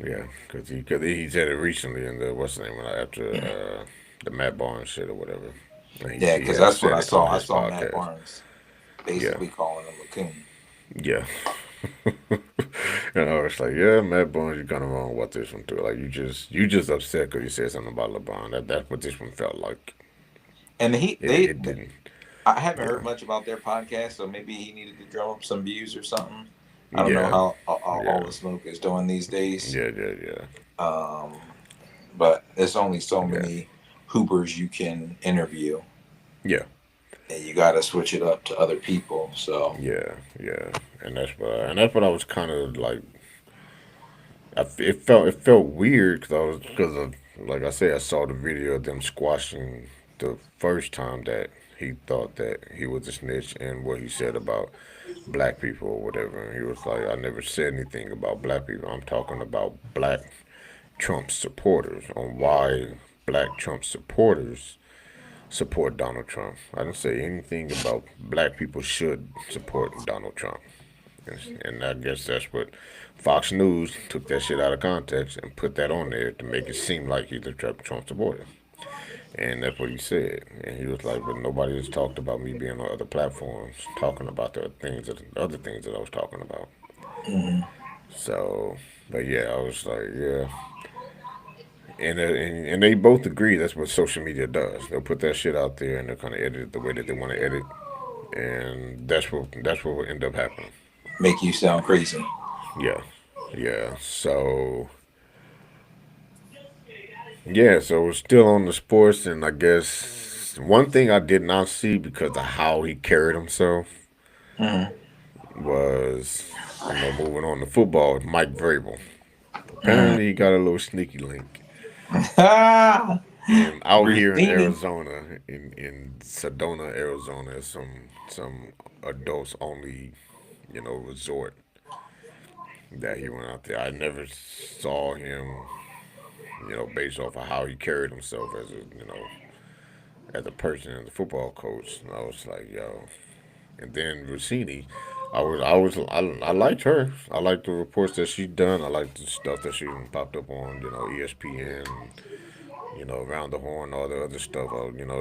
Speaker 1: yeah. Because he said it recently in the what's the name after the Matt Barnes shit or whatever. And
Speaker 2: Yeah,
Speaker 1: he
Speaker 2: because
Speaker 1: had
Speaker 2: that's what
Speaker 1: said
Speaker 2: I
Speaker 1: it on
Speaker 2: saw. I
Speaker 1: his
Speaker 2: saw Matt
Speaker 1: podcast.
Speaker 2: Barnes
Speaker 1: Yeah,
Speaker 2: basically calling him a coon.
Speaker 1: yeah. And I was like, yeah, Matt Barnes, you're kind of wrong about this one too. Like you just upset because you said something about LeBron. That's what this one felt like.
Speaker 2: And
Speaker 1: It didn't.
Speaker 2: I haven't heard
Speaker 1: Yeah,
Speaker 2: much about their podcast, so maybe he needed to drum up some views or something. I don't know
Speaker 1: yeah,
Speaker 2: how all
Speaker 1: yeah,
Speaker 2: the smoke is doing these days.
Speaker 1: yeah, yeah, yeah,
Speaker 2: Um, but there's only so
Speaker 1: yeah,
Speaker 2: many hoopers you can interview,
Speaker 1: yeah.
Speaker 2: and you got to switch it up to other people. So,
Speaker 1: Yeah, yeah, and that's what I was kind of like. It felt weird because like I said, I saw the video of them squashing the first time that he thought that he was a snitch and what he said about black people or whatever. And he was like, "I never said anything about black people. I'm talking about black Trump supporters on why." black Trump supporters support Donald Trump. I didn't say anything about black people should support Donald Trump. And I guess that's what Fox News took that shit out of context and put that on there to make it seem like he's a Trump supporter. And that's what he said. And he was like, but nobody has talked about me being on other platforms talking about the other things that I was talking about.
Speaker 2: Hmm.
Speaker 1: So, but yeah, I was like, yeah. And they both agree that's what social media does. They'll put that shit out there and they'll kind of edit it the way that they want to edit, and that's what will end up happening.
Speaker 2: Make you sound crazy.
Speaker 1: Yeah, yeah. So yeah, so we're still on the sports, and I guess one thing I did not see because of how he carried himself
Speaker 2: Hmm.
Speaker 1: was, moving on to football, Mike Vrabel.
Speaker 2: Hmm.
Speaker 1: Apparently, he got a little sneaky link.
Speaker 2: Ah,
Speaker 1: And out here in
Speaker 2: Racini.
Speaker 1: Arizona, in Sedona, Arizona, some adults only, resort that he went out there. I never saw him, based off of how he carried himself as a person and a football coach. And I was like, yo. And then Rossini, I liked her. I liked the reports that she done. I liked the stuff that she popped up on, ESPN, around the horn, all the other stuff.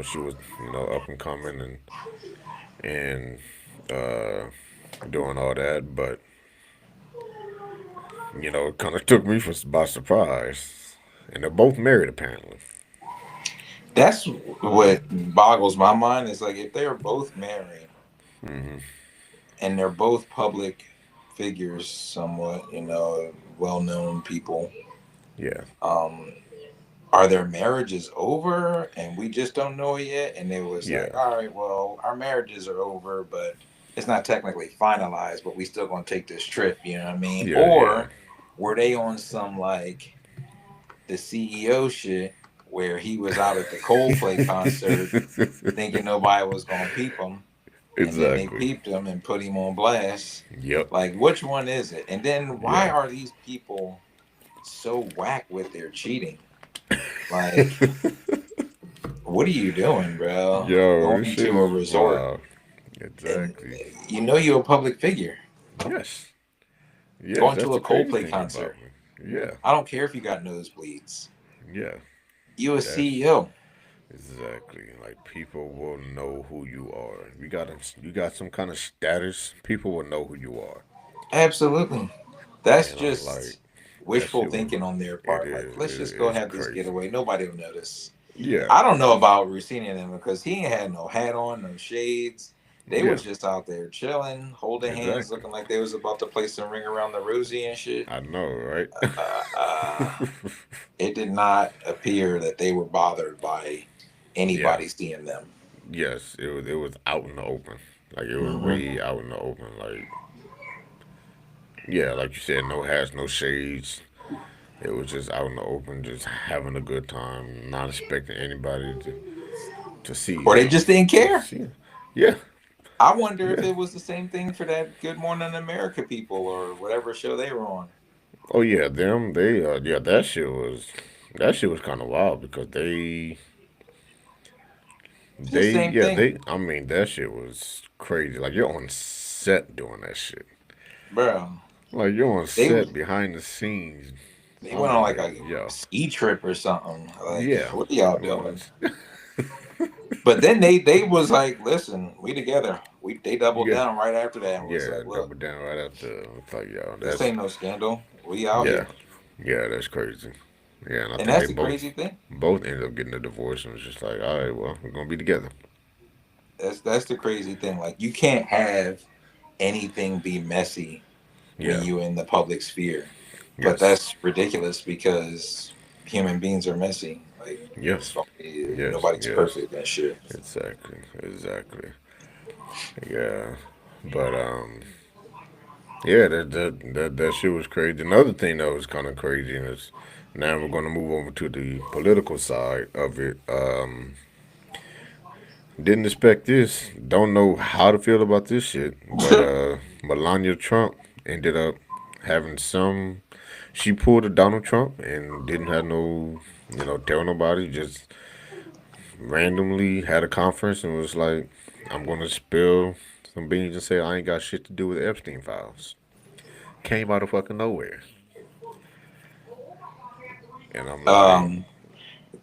Speaker 1: She was, up and coming and uh, doing all that. But it kind of took me by surprise. And they're both married apparently.
Speaker 2: That's what boggles my mind. Is like if they are both married
Speaker 1: Hmm.
Speaker 2: and they're both public figures, somewhat, well-known people.
Speaker 1: Yeah,
Speaker 2: Um, are their marriages over and we just don't know it yet? And it was like,
Speaker 1: yeah,
Speaker 2: all right, well, our marriages are over, but it's not technically finalized, but we still gonna take this trip, you know what I mean?
Speaker 1: yeah, yeah.
Speaker 2: Or were they on some like the CEO shit where he was out at the Coldplay concert thinking nobody was gonna peep him, and then they
Speaker 1: Exactly.
Speaker 2: peeped him and put him on blast.
Speaker 1: Yep.
Speaker 2: Like, which one is it? And then why
Speaker 1: Yeah.
Speaker 2: are these people so whack with their cheating? Like, what are you doing, bro?
Speaker 1: Yo, this
Speaker 2: Going
Speaker 1: shit
Speaker 2: to a
Speaker 1: is
Speaker 2: resort
Speaker 1: wild.
Speaker 2: and
Speaker 1: Exactly.
Speaker 2: you're a public figure.
Speaker 1: Yes. Yes,
Speaker 2: Going
Speaker 1: that's
Speaker 2: to
Speaker 1: the
Speaker 2: a
Speaker 1: crazy
Speaker 2: Coldplay
Speaker 1: thing
Speaker 2: concert.
Speaker 1: about me. Yeah.
Speaker 2: I don't care if you got nosebleeds.
Speaker 1: Yeah.
Speaker 2: You a
Speaker 1: That's
Speaker 2: CEO.
Speaker 1: exactly, like, people will know who you are. You got some kind of status, people will know who you are.
Speaker 2: Absolutely. That's
Speaker 1: And I'm like,
Speaker 2: just
Speaker 1: that
Speaker 2: wishful
Speaker 1: shit was
Speaker 2: thinking on their
Speaker 1: it
Speaker 2: part. Like,
Speaker 1: is
Speaker 2: let's just go
Speaker 1: it's
Speaker 2: have this
Speaker 1: crazy.
Speaker 2: getaway. Nobody will notice.
Speaker 1: Yeah.
Speaker 2: I don't know about Rossini and them because he ain't had no hat on, no shades. They
Speaker 1: Yeah.
Speaker 2: was just out there chilling, holding hands,
Speaker 1: Exactly.
Speaker 2: looking like they was about to place some ring around the rosy and shit.
Speaker 1: I know, right?
Speaker 2: Uh, uh, it did not appear that they were bothered by
Speaker 1: Yeah.
Speaker 2: anybody seeing them.
Speaker 1: Yes, it was out in the open. Like, it was
Speaker 2: Hmm.
Speaker 1: way out in the open. Like, yeah, like you said, no hats, no shades. It was just out in the open, just having a good time, not expecting anybody to see,
Speaker 2: Or they just didn't
Speaker 1: to
Speaker 2: care.
Speaker 1: see it. Yeah,
Speaker 2: I wonder if
Speaker 1: yeah.
Speaker 2: it was the same thing for that Good Morning America people or whatever show they were on.
Speaker 1: Oh yeah, yeah, that shit was kind of wild because
Speaker 2: It's the same thing,
Speaker 1: I mean, that shit was crazy. Like, you're on set doing that shit.
Speaker 2: bro.
Speaker 1: Like, you're on
Speaker 2: They
Speaker 1: set behind the scenes.
Speaker 2: they went
Speaker 1: I'm
Speaker 2: on like
Speaker 1: like,
Speaker 2: a
Speaker 1: yo,
Speaker 2: ski trip or something. Like,
Speaker 1: yeah,
Speaker 2: what are y'all
Speaker 1: it
Speaker 2: doing?
Speaker 1: was.
Speaker 2: But then they was like, listen, we together. They doubled
Speaker 1: Yeah,
Speaker 2: down right after that and was
Speaker 1: yeah,
Speaker 2: like, look,
Speaker 1: double down right after. It's like, yo,
Speaker 2: this
Speaker 1: that's
Speaker 2: ain't no scandal. We out
Speaker 1: yeah,
Speaker 2: here.
Speaker 1: yeah, that's crazy. Yeah, and I
Speaker 2: And
Speaker 1: think they
Speaker 2: that's the
Speaker 1: both
Speaker 2: crazy thing.
Speaker 1: both ended up getting a divorce, and it was just like, all right, well, we're gonna be together.
Speaker 2: That's the crazy thing. Like you can't have anything be messy when
Speaker 1: Yeah.
Speaker 2: you in the public sphere. But
Speaker 1: Yes.
Speaker 2: that's ridiculous because human beings are messy. Like
Speaker 1: Yes. Yes.
Speaker 2: nobody's
Speaker 1: Yes.
Speaker 2: perfect and shit.
Speaker 1: Exactly. Exactly. Yeah. But yeah, that shit was crazy. Another thing that was kind of crazy is now we're gonna move over to the political side of it. Didn't expect this. Don't know how to feel about this shit. But Melania Trump ended up having some. She pulled a Donald Trump and didn't have no tell nobody. Just randomly had a conference and was like, I'm gonna spill some beans and say I ain't got shit to do with Epstein files. Came out of fucking nowhere, and I'm like,
Speaker 2: Um,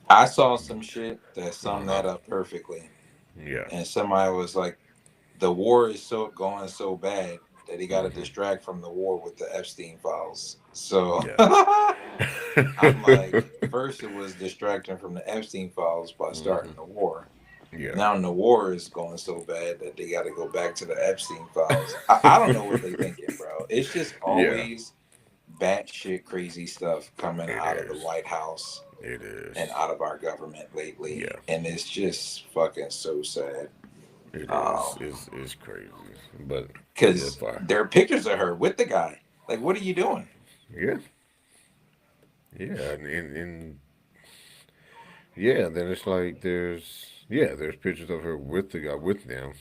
Speaker 2: I saw some shit that summed
Speaker 1: uh
Speaker 2: that up perfectly,
Speaker 1: yeah,
Speaker 2: and somebody was like, "The war is so going so bad that he got to distract from the war with the Epstein files." So
Speaker 1: yeah,
Speaker 2: I'm like, first it was distracting from the Epstein files by starting the war.
Speaker 1: yeah,
Speaker 2: Now the war is going so bad that they got to go back to the Epstein files. I don't know what they thinking, bro. It's just
Speaker 1: yeah.
Speaker 2: always batshit crazy stuff coming
Speaker 1: It
Speaker 2: out of the
Speaker 1: is.
Speaker 2: White House
Speaker 1: It
Speaker 2: and
Speaker 1: is.
Speaker 2: out of our government
Speaker 1: Yeah,
Speaker 2: lately, and it's just fucking so sad.
Speaker 1: it is.
Speaker 2: Um,
Speaker 1: It's crazy, but yeah,
Speaker 2: because
Speaker 1: fine.
Speaker 2: there are pictures of her with the guy. Like, what are you doing?
Speaker 1: Yeah, yeah, and yeah. Then it's like there's pictures of her with the guy with them,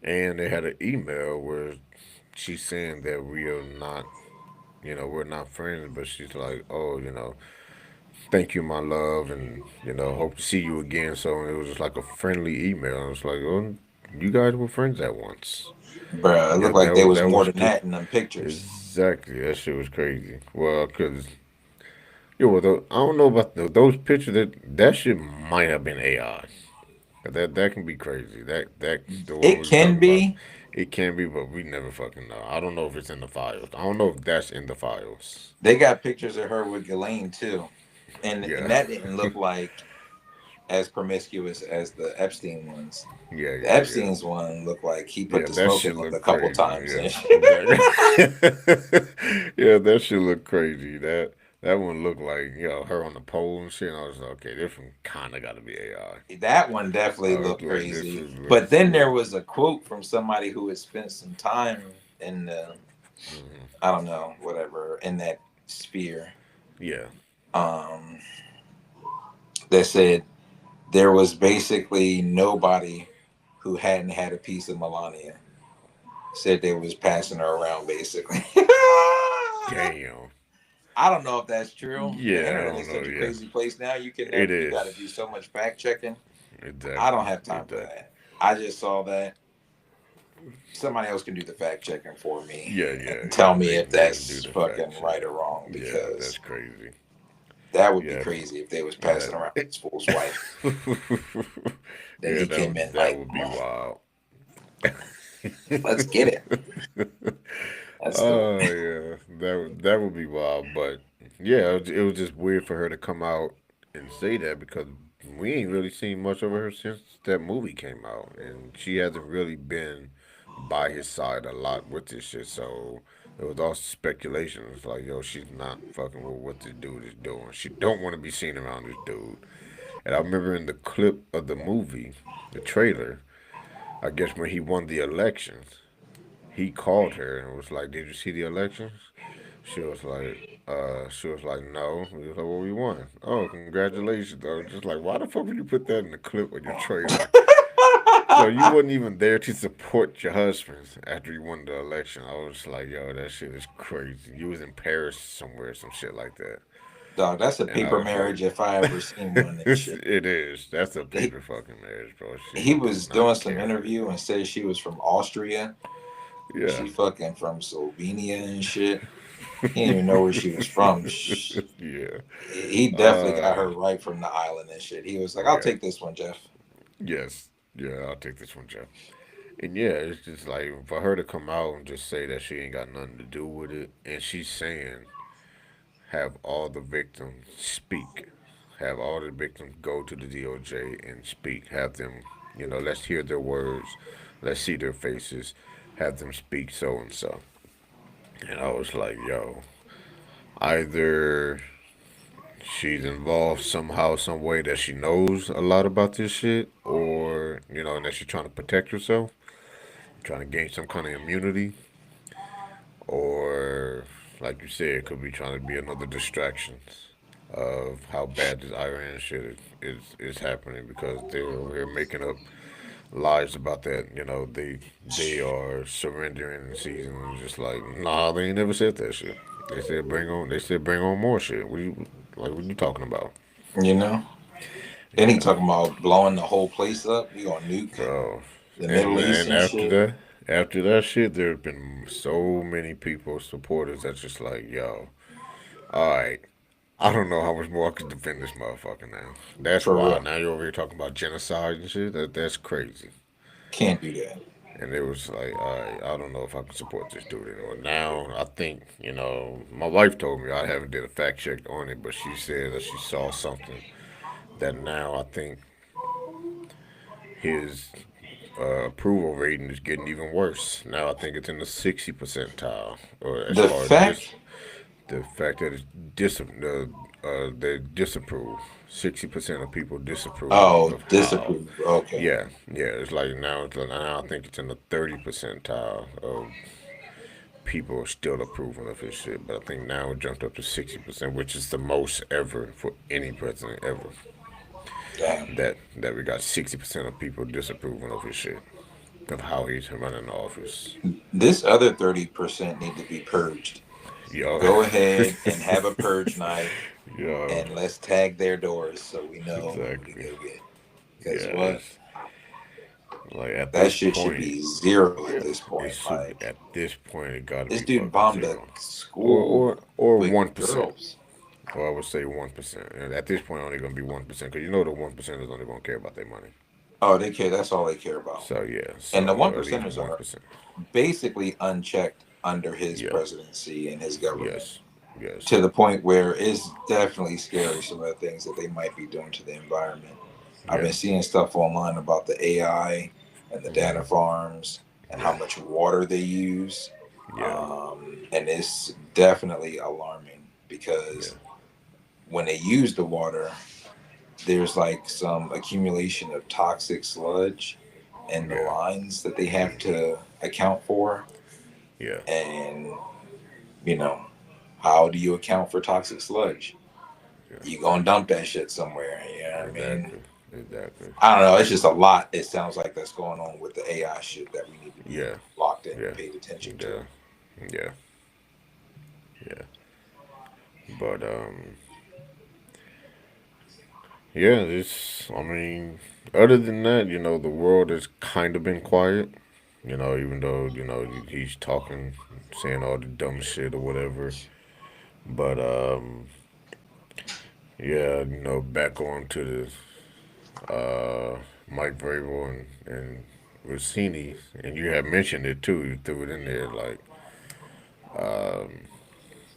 Speaker 1: and they had an email where she's saying that we are not, we're not friends, but she's like, oh, thank you, my love, and hope to see you again. So it was just like a friendly email. And it's like, oh, you guys were friends at once.
Speaker 2: Bruh, it
Speaker 1: Yeah,
Speaker 2: looked like there was
Speaker 1: that
Speaker 2: more
Speaker 1: was
Speaker 2: than
Speaker 1: clear.
Speaker 2: that in them pictures.
Speaker 1: Exactly, that shit was crazy. Well, cause I don't know about those pictures. That shit might have been AI. That can be crazy. That the one
Speaker 2: It
Speaker 1: we were
Speaker 2: can
Speaker 1: talking about,
Speaker 2: be.
Speaker 1: it can be, but we never fucking know. I don't know if it's in the files. I don't know if that's in the files.
Speaker 2: They got pictures of her with Ghislaine too, and
Speaker 1: Yeah,
Speaker 2: that didn't look like as promiscuous as the Epstein ones.
Speaker 1: yeah,
Speaker 2: The
Speaker 1: yeah, yeah.
Speaker 2: Epstein's one looked like he put
Speaker 1: Yeah,
Speaker 2: the
Speaker 1: that
Speaker 2: smoking
Speaker 1: shit
Speaker 2: on a
Speaker 1: look
Speaker 2: couple
Speaker 1: crazy.
Speaker 2: times.
Speaker 1: Yeah, exactly. Yeah, that shit look crazy. That one looked like her on the pole and shit. And I was like, okay, this one kind of got to be AI.
Speaker 2: That one definitely
Speaker 1: I was
Speaker 2: looked
Speaker 1: like, this
Speaker 2: crazy.
Speaker 1: is
Speaker 2: But
Speaker 1: looks
Speaker 2: then
Speaker 1: look.
Speaker 2: there was a quote from somebody who had spent some time in the, I don't know, whatever, in that sphere,
Speaker 1: Yeah,
Speaker 2: um, that said there was basically nobody who hadn't had a piece of Melania. Said they was passing her around basically.
Speaker 1: damn.
Speaker 2: I don't know if that's true. The
Speaker 1: Yeah, I
Speaker 2: internet
Speaker 1: don't
Speaker 2: is
Speaker 1: know.
Speaker 2: such a
Speaker 1: Yeah,
Speaker 2: crazy place now.
Speaker 1: it
Speaker 2: You got
Speaker 1: is
Speaker 2: to do so much fact checking. I don't
Speaker 1: exactly,
Speaker 2: have time for
Speaker 1: exactly.
Speaker 2: that. I just saw that. Somebody else can do the fact checking for me
Speaker 1: Yeah, yeah,
Speaker 2: and
Speaker 1: yeah.
Speaker 2: tell me if
Speaker 1: They can do
Speaker 2: that's
Speaker 1: the fact
Speaker 2: fucking
Speaker 1: check.
Speaker 2: right or wrong,
Speaker 1: Yeah, that's
Speaker 2: because
Speaker 1: crazy.
Speaker 2: that would be
Speaker 1: Yeah,
Speaker 2: crazy if they was
Speaker 1: that.
Speaker 2: passing around this fool's wife. Then
Speaker 1: Yeah,
Speaker 2: he came in
Speaker 1: that
Speaker 2: like,
Speaker 1: would be wild.
Speaker 2: let's get it. Let's do
Speaker 1: Oh
Speaker 2: it.
Speaker 1: yeah, that would be wild. But yeah, it was just weird for her to come out and say that because we ain't really seen much of her since that movie came out, and she hasn't really been by his side a lot with this shit. So it was all speculation. It's like, yo, she's not fucking with what this dude is doing. She don't want to be seen around this dude. And I remember in the clip of the movie, the trailer, I guess when he won the elections, he called her and was like, "Did you see the elections?" She was like, "No." He was like, "Well, we won." "Oh, congratulations!" Though, just like, why the fuck would you put that in the clip of your trailer? So you wasn't even there to support your husband after you won the election. I was like, "Yo, that shit is crazy." You was in Paris somewhere, some shit like that,
Speaker 2: Dog, that's a
Speaker 1: and I
Speaker 2: paper
Speaker 1: was like,
Speaker 2: marriage if I ever seen one and shit.
Speaker 1: "It is. That's a
Speaker 2: He,
Speaker 1: paper fucking marriage, bro. She
Speaker 2: he
Speaker 1: does
Speaker 2: was doing
Speaker 1: not
Speaker 2: some
Speaker 1: care."
Speaker 2: interview and said she was from Austria.
Speaker 1: Yeah.
Speaker 2: She fucking from Slovenia and shit. He didn't even know where she was from.
Speaker 1: Yeah.
Speaker 2: He definitely got
Speaker 1: Uh,
Speaker 2: her right from the island and shit. He was like, "I'll
Speaker 1: yeah.
Speaker 2: take this one, Jeff."
Speaker 1: Yes. Yeah, I'll take this one, Jeff. And yeah, it's just like for her to come out and just say that she ain't got nothing to do with it, and she's saying have all the victims speak, have all the victims go to the DOJ and speak, have them, let's hear their words, let's see their faces, have them speak so and so. And I was like, yo, either she's involved somehow, some way that she knows a lot about this shit, or and that she's trying to protect herself, trying to gain some kind of immunity, or like you said, it could be trying to be another distraction of how bad this Iran shit is happening because they're over here making up lies about that. They are surrendering and seizing and just like, nah, they ain't never said that shit. They said bring on more shit. What you talking about?
Speaker 2: You know. Then he
Speaker 1: Yeah,
Speaker 2: talking about blowing the whole place up. We gonna nuke
Speaker 1: bro.
Speaker 2: the Middle East
Speaker 1: And
Speaker 2: and shit.
Speaker 1: after that shit, there have been so many people, supporters that's just like, yo, all right. I don't know how much more I can defend this motherfucker now. That's
Speaker 2: For
Speaker 1: wild.
Speaker 2: real.
Speaker 1: Now you're over here talking about genocide and shit. That's crazy.
Speaker 2: Can't do that.
Speaker 1: And it was like, I don't know if I can support this dude anymore. Now I think, my wife told me I haven't did a fact check on it, but she said that she saw something that now I think his approval rating is getting even worse. Now I think it's in the 60 percentile, or as
Speaker 2: The
Speaker 1: far as
Speaker 2: fact.
Speaker 1: the fact that it's they disapprove. 60% of people disapprove
Speaker 2: Oh,
Speaker 1: of how.
Speaker 2: disapprove. Okay.
Speaker 1: Yeah, it's like now I think it's in the 30 percentile of people are still approving of his shit, but I think now it jumped up to 60%, which is the most ever for any president ever.
Speaker 2: Damn.
Speaker 1: That we got 60% of people disapproving of his shit, of how he's running the office.
Speaker 2: This other 30% need to be purged.
Speaker 1: Yo,
Speaker 2: Go ahead and have a purge night,
Speaker 1: yo,
Speaker 2: and let's tag their doors so we know who to
Speaker 1: exactly.
Speaker 2: go get. Because
Speaker 1: Yeah,
Speaker 2: what?
Speaker 1: it's like at
Speaker 2: That
Speaker 1: this
Speaker 2: shit should
Speaker 1: point,
Speaker 2: be zero at
Speaker 1: yeah,
Speaker 2: this
Speaker 1: it
Speaker 2: point.
Speaker 1: should be
Speaker 2: Like,
Speaker 1: at this point it got to
Speaker 2: this
Speaker 1: be
Speaker 2: dude
Speaker 1: fucking
Speaker 2: bombed a
Speaker 1: zero,
Speaker 2: school
Speaker 1: or
Speaker 2: with
Speaker 1: 1%.
Speaker 2: girls.
Speaker 1: Or I would say 1%. And at this point, only gonna be 1% because you know the 1% is only gonna care about their money.
Speaker 2: Oh, they care. That's all they care about.
Speaker 1: So yeah,
Speaker 2: And
Speaker 1: so
Speaker 2: the one
Speaker 1: at least
Speaker 2: percenters
Speaker 1: one
Speaker 2: are
Speaker 1: percent.
Speaker 2: basically unchecked under his
Speaker 1: Yeah.
Speaker 2: presidency and his government,
Speaker 1: Yes. Yes.
Speaker 2: to the point where it's definitely scary some of the things that they might be doing to the environment. I've
Speaker 1: Yeah.
Speaker 2: been seeing stuff online about the AI and the data
Speaker 1: Mhm.
Speaker 2: farms and how
Speaker 1: Yeah.
Speaker 2: much water they use.
Speaker 1: Yeah.
Speaker 2: And it's definitely alarming
Speaker 1: Yeah.
Speaker 2: because when they use the water, there's like some accumulation of toxic sludge in the
Speaker 1: Yeah.
Speaker 2: lines that they have to account for.
Speaker 1: Yeah.
Speaker 2: And, you know, how do you account for toxic sludge?
Speaker 1: Yeah.
Speaker 2: You gonna dump that shit somewhere. You know what I mean?
Speaker 1: Exactly. Exactly.
Speaker 2: I don't know. It's just a lot. It sounds like that's going on with the AI shit that we need to be
Speaker 1: Yeah.
Speaker 2: locked in and
Speaker 1: Yeah.
Speaker 2: paid attention to.
Speaker 1: Yeah. Yeah. Yeah. But yeah, it's I mean, other than that, the world has kind of been quiet. Even though, he's talking, saying all the dumb shit or whatever. But yeah, back on to the Mike Vrabel and Rossini, and you had mentioned it too. You threw it in there like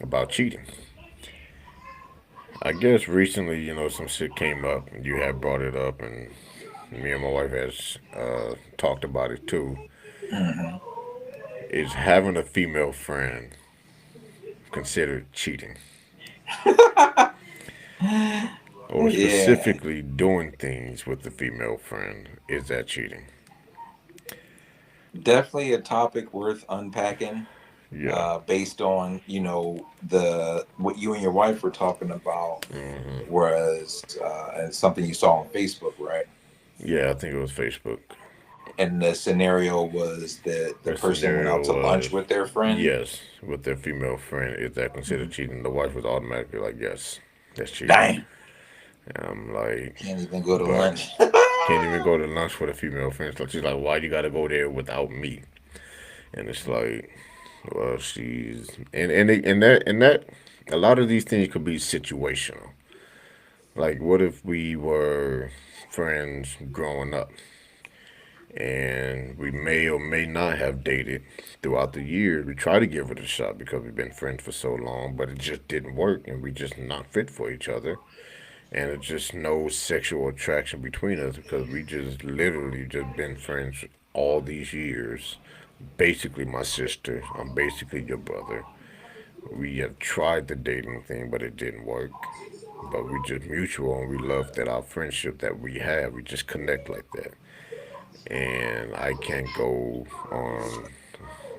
Speaker 1: about cheating. I guess recently, some shit came up, and you had brought it up, and me and my wife has talked about it too.
Speaker 2: Hmm.
Speaker 1: Is having a female friend considered cheating, or
Speaker 2: Yeah,
Speaker 1: specifically doing things with the female friend? Is that cheating?
Speaker 2: definitely a topic worth unpacking.
Speaker 1: Yeah.
Speaker 2: Based on the what you and your wife were talking about
Speaker 1: Hmm.
Speaker 2: was and something you saw on Facebook, right?
Speaker 1: Yeah, I think it was Facebook.
Speaker 2: And the scenario was that the
Speaker 1: The
Speaker 2: person went out
Speaker 1: scenario
Speaker 2: to lunch
Speaker 1: was
Speaker 2: with their friend.
Speaker 1: yes, with their female friend. Is that considered
Speaker 2: Mhm.
Speaker 1: cheating? The wife was automatically like, yes, that's cheating.
Speaker 2: Damn,
Speaker 1: And I'm like,
Speaker 2: can't even go to
Speaker 1: but
Speaker 2: lunch.
Speaker 1: can't even go to lunch with a female friend. So she's like, why you gotta go there without me? And it's like, well, she's and that a lot of these things could be situational. Like, what if we were friends growing up and we may or may not have dated throughout the years? We try to give it a shot because we've been friends for so long, but it just didn't work and we just not fit for each other. And it's just no sexual attraction between us because we just literally just been friends all these years. Basically, my sister. I'm basically your brother. We have tried the dating thing, but it didn't work. But we just mutual and we love that our friendship that we have, we just connect like that. And I can't go on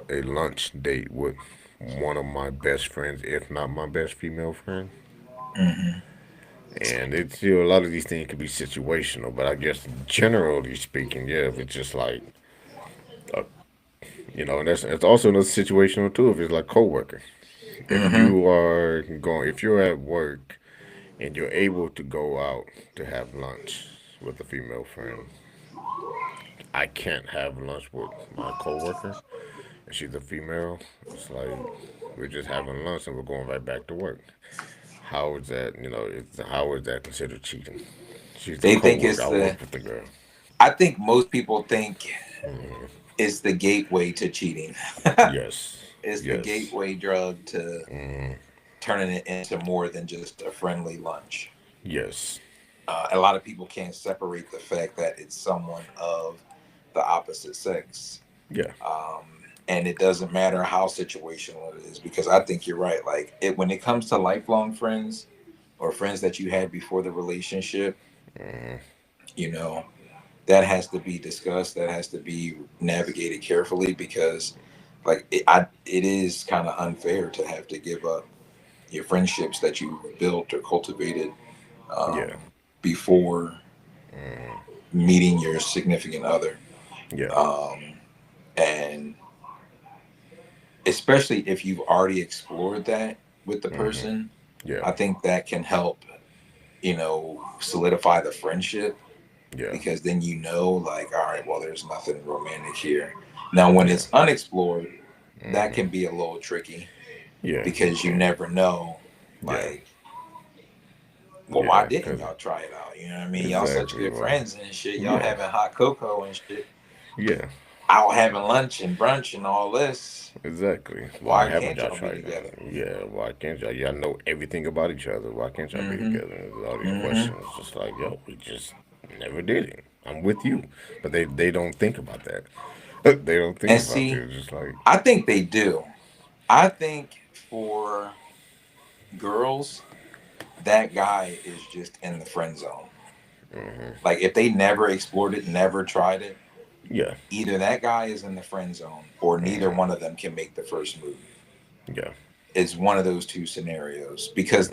Speaker 1: a lunch date with one of my best friends, if not my best female friend.
Speaker 2: Hmm.
Speaker 1: And it's a lot of these things could be situational, but I guess generally speaking, yeah, if it's just like, uh, and that's it's also another situational too. If it's like coworker, if
Speaker 2: Hmm.
Speaker 1: you are going, if you're at work and you're able to go out to have lunch with a female friend. I can't have lunch with my coworker, and she's a female. It's like we're just having lunch and we're going right back to work. How is that? How is that considered cheating? She's the
Speaker 2: They think
Speaker 1: coworker.
Speaker 2: it's
Speaker 1: I
Speaker 2: the.
Speaker 1: work with the girl.
Speaker 2: I think most people think it's the gateway to cheating.
Speaker 1: Yes,
Speaker 2: It's the
Speaker 1: yes,
Speaker 2: gateway drug to turning it into more than just a friendly lunch.
Speaker 1: yes,
Speaker 2: A lot of people can't separate the fact that it's someone of the opposite sex.
Speaker 1: yeah,
Speaker 2: And it doesn't matter how situational it is, because I think you're right. Like it, when it comes to lifelong friends or friends that you had before the relationship, you know, that has to be discussed. That has to be navigated carefully, because, like, it is kind of unfair to have to give up your friendships that you built or cultivated
Speaker 1: yeah,
Speaker 2: before meeting your significant other.
Speaker 1: yeah,
Speaker 2: Um, and especially if you've already explored that with the person,
Speaker 1: yeah,
Speaker 2: I think that can help, solidify the friendship,
Speaker 1: yeah,
Speaker 2: because then like, all right, well, there's nothing romantic here. Now, when
Speaker 1: yeah,
Speaker 2: it's unexplored, that can be a little tricky,
Speaker 1: yeah. It
Speaker 2: because you
Speaker 1: can.
Speaker 2: never know,
Speaker 1: Yeah,
Speaker 2: like, well, why
Speaker 1: yeah.
Speaker 2: didn't
Speaker 1: Cause
Speaker 2: y'all try it out? You know what I mean? Y'all such
Speaker 1: exactly.
Speaker 2: good
Speaker 1: Well,
Speaker 2: friends and shit. Y'all
Speaker 1: yeah,
Speaker 2: having hot cocoa and shit,
Speaker 1: yeah.
Speaker 2: out having lunch and brunch and all this.
Speaker 1: Exactly. Why
Speaker 2: Why
Speaker 1: haven't
Speaker 2: can't
Speaker 1: y'all
Speaker 2: y'all be
Speaker 1: tried
Speaker 2: together?
Speaker 1: that? Yeah, why can't y'all? Y'all know everything about each other. Why can't y'all be
Speaker 2: Mm-hmm.
Speaker 1: together? And all these
Speaker 2: Mm-hmm.
Speaker 1: questions. Just like, yo, we just never did it. I'm with you. But they don't think about that. They don't think
Speaker 2: And
Speaker 1: about
Speaker 2: see,
Speaker 1: it. It's just like,
Speaker 2: I think they do. I think for girls, that guy is just in the friend zone. Like if they never explored it, never tried it,
Speaker 1: yeah,
Speaker 2: either that guy is in the friend zone or neither one of them can make the first move.
Speaker 1: yeah,
Speaker 2: It's one of those two scenarios, because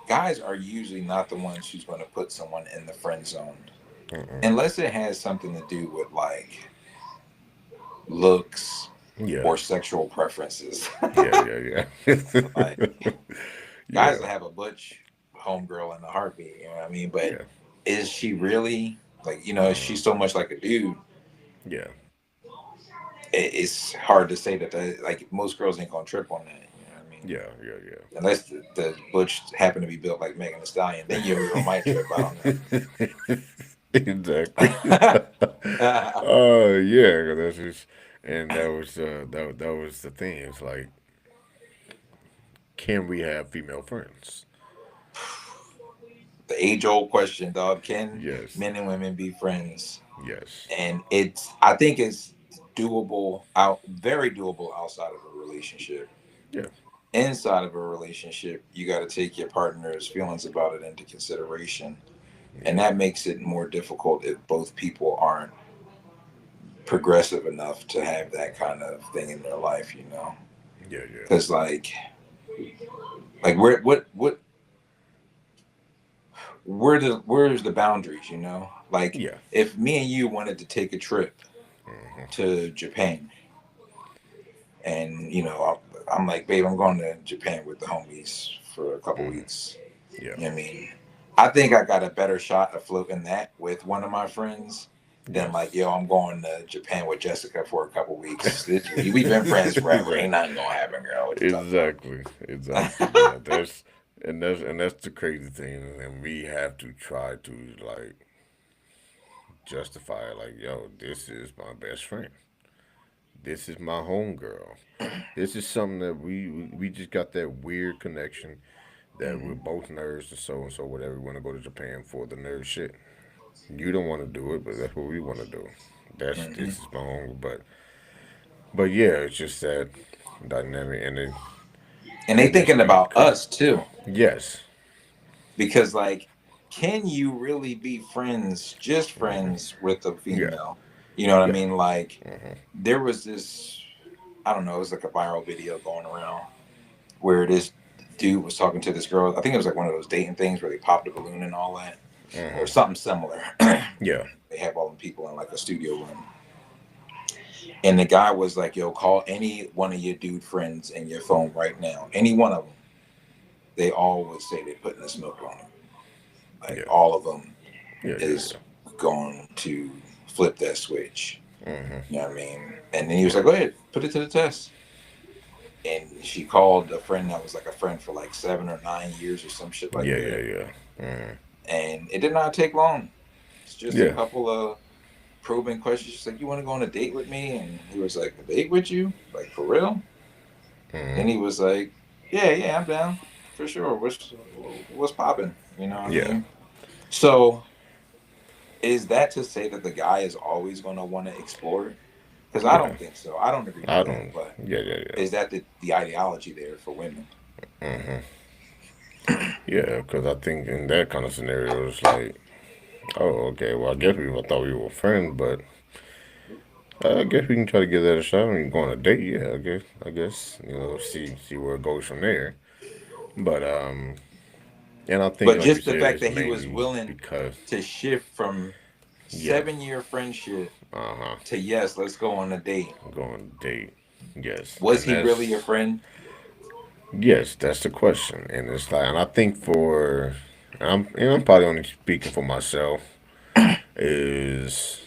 Speaker 2: guys are usually not the ones who's going to put someone in the friend zone unless it has something to do with like looks
Speaker 1: yeah,
Speaker 2: or sexual preferences.
Speaker 1: yeah, yeah,
Speaker 2: Like
Speaker 1: yeah,
Speaker 2: guys
Speaker 1: yeah,
Speaker 2: will have a butch homegirl in a heartbeat, you know what I mean? But
Speaker 1: yeah,
Speaker 2: is she really, like, is she so much like a dude?
Speaker 1: yeah,
Speaker 2: It's hard to say that, like, most girls ain't gonna trip on that, you know what I mean?
Speaker 1: yeah, yeah,
Speaker 2: Unless the butch happen to be built like Megan Thee Stallion, then your girl might trip. I don't know.
Speaker 1: yeah. Exactly. Yeah, 'cause that's just, and that was the thing. It's like, can we have female friends?
Speaker 2: The age old question, dog. Can
Speaker 1: Yes,
Speaker 2: men and women be friends?
Speaker 1: yes,
Speaker 2: And I think it's doable, very doable outside of a relationship.
Speaker 1: yeah,
Speaker 2: Inside of a relationship, you got to take your partner's feelings about it into consideration. And
Speaker 1: yeah,
Speaker 2: that makes it more difficult if both people aren't progressive enough to have that kind of thing in their life,
Speaker 1: yeah, yeah,
Speaker 2: Because like where's the boundaries, Like
Speaker 1: yeah,
Speaker 2: if me and you wanted to take a trip to Japan, and I'm like, babe, I'm going to Japan with the homies for a couple weeks.
Speaker 1: yeah,
Speaker 2: You know what I mean? I think I got a better shot of floating that with one of my friends than like,
Speaker 1: yes.
Speaker 2: yo, I'm going to Japan with Jessica for a couple weeks. We've been friends forever. Ain't
Speaker 1: Exactly,
Speaker 2: nothing gonna happen, girl. What you talking
Speaker 1: exactly, exactly. Yeah,
Speaker 2: about?
Speaker 1: that's the crazy thing, and we have to try to like justify it. Like, yo, this is my best friend. This is my homegirl. This is something that we just got that weird connection that we're
Speaker 2: Hmm.
Speaker 1: both nerds and so whatever. We want to go to Japan for the nerd shit. You don't want to do it, but that's what we want to do. That's
Speaker 2: Hmm.
Speaker 1: this is my home, but yeah, it's just that dynamic, and
Speaker 2: And they
Speaker 1: it just
Speaker 2: thinking
Speaker 1: be
Speaker 2: about
Speaker 1: crazy.
Speaker 2: us too,
Speaker 1: Yes,
Speaker 2: because like, can you really be friends, just friends with a
Speaker 1: yeah,
Speaker 2: female? You know what I
Speaker 1: yeah,
Speaker 2: mean? Like, there was this, I don't know, it was like a viral video going around where this dude was talking to this girl. I think it was like one of those dating things where they popped a balloon and all that, or something similar.
Speaker 1: yeah,
Speaker 2: They have all the people in like a studio room. And the guy was like, yo, call any one of your dude friends in your phone right now. Any one of them. they all would say they're putting the smoke on him. Like
Speaker 1: Yeah.
Speaker 2: all of them
Speaker 1: Yeah.
Speaker 2: is
Speaker 1: Yeah.
Speaker 2: going to flip that switch.
Speaker 1: Yeah.
Speaker 2: You know what I mean? And then he was
Speaker 1: Yeah.
Speaker 2: like, "Go ahead, put it to the test." And she called a friend that was like a friend for like 7 or 9 years or some shit like
Speaker 1: Yeah.
Speaker 2: that.
Speaker 1: Yeah. Yeah. Mm.
Speaker 2: And it did not take long. It's just a
Speaker 1: Yeah.
Speaker 2: couple of probing questions. She's like, "You want to go on a date with me?" And he was like, "A date with you? Like for real?"
Speaker 1: Mm.
Speaker 2: And he was like, "Yeah, yeah, I'm down for sure. What's popping? You know what I
Speaker 1: Yeah.
Speaker 2: mean?" So is that to say that the guy is always going to want to explore it? Because I
Speaker 1: Yeah.
Speaker 2: don't think so. I don't agree with
Speaker 1: I
Speaker 2: that.
Speaker 1: don't.
Speaker 2: But
Speaker 1: Yeah. Yeah. Yeah.
Speaker 2: is that the ideology there for women?
Speaker 1: Hmm. Yeah. Because I think in that kind of scenario, it's like, oh, okay. Well, I guess I thought we were friends, but I guess we can try to give that a shot. We can go on a date. Yeah. I guess. See where it goes from there. But and I think,
Speaker 2: But
Speaker 1: like you
Speaker 2: just the
Speaker 1: said,
Speaker 2: fact
Speaker 1: it's
Speaker 2: that he was
Speaker 1: mainly
Speaker 2: willing
Speaker 1: because,
Speaker 2: to shift from
Speaker 1: yeah,
Speaker 2: 7 year friendship
Speaker 1: uh huh,
Speaker 2: to yes, let's go on a date.
Speaker 1: go on a date. Yes,
Speaker 2: Was
Speaker 1: and
Speaker 2: he really your
Speaker 1: that's
Speaker 2: friend?
Speaker 1: yes, that's the question. And it's like, and I think and I'm probably only speaking for myself. Is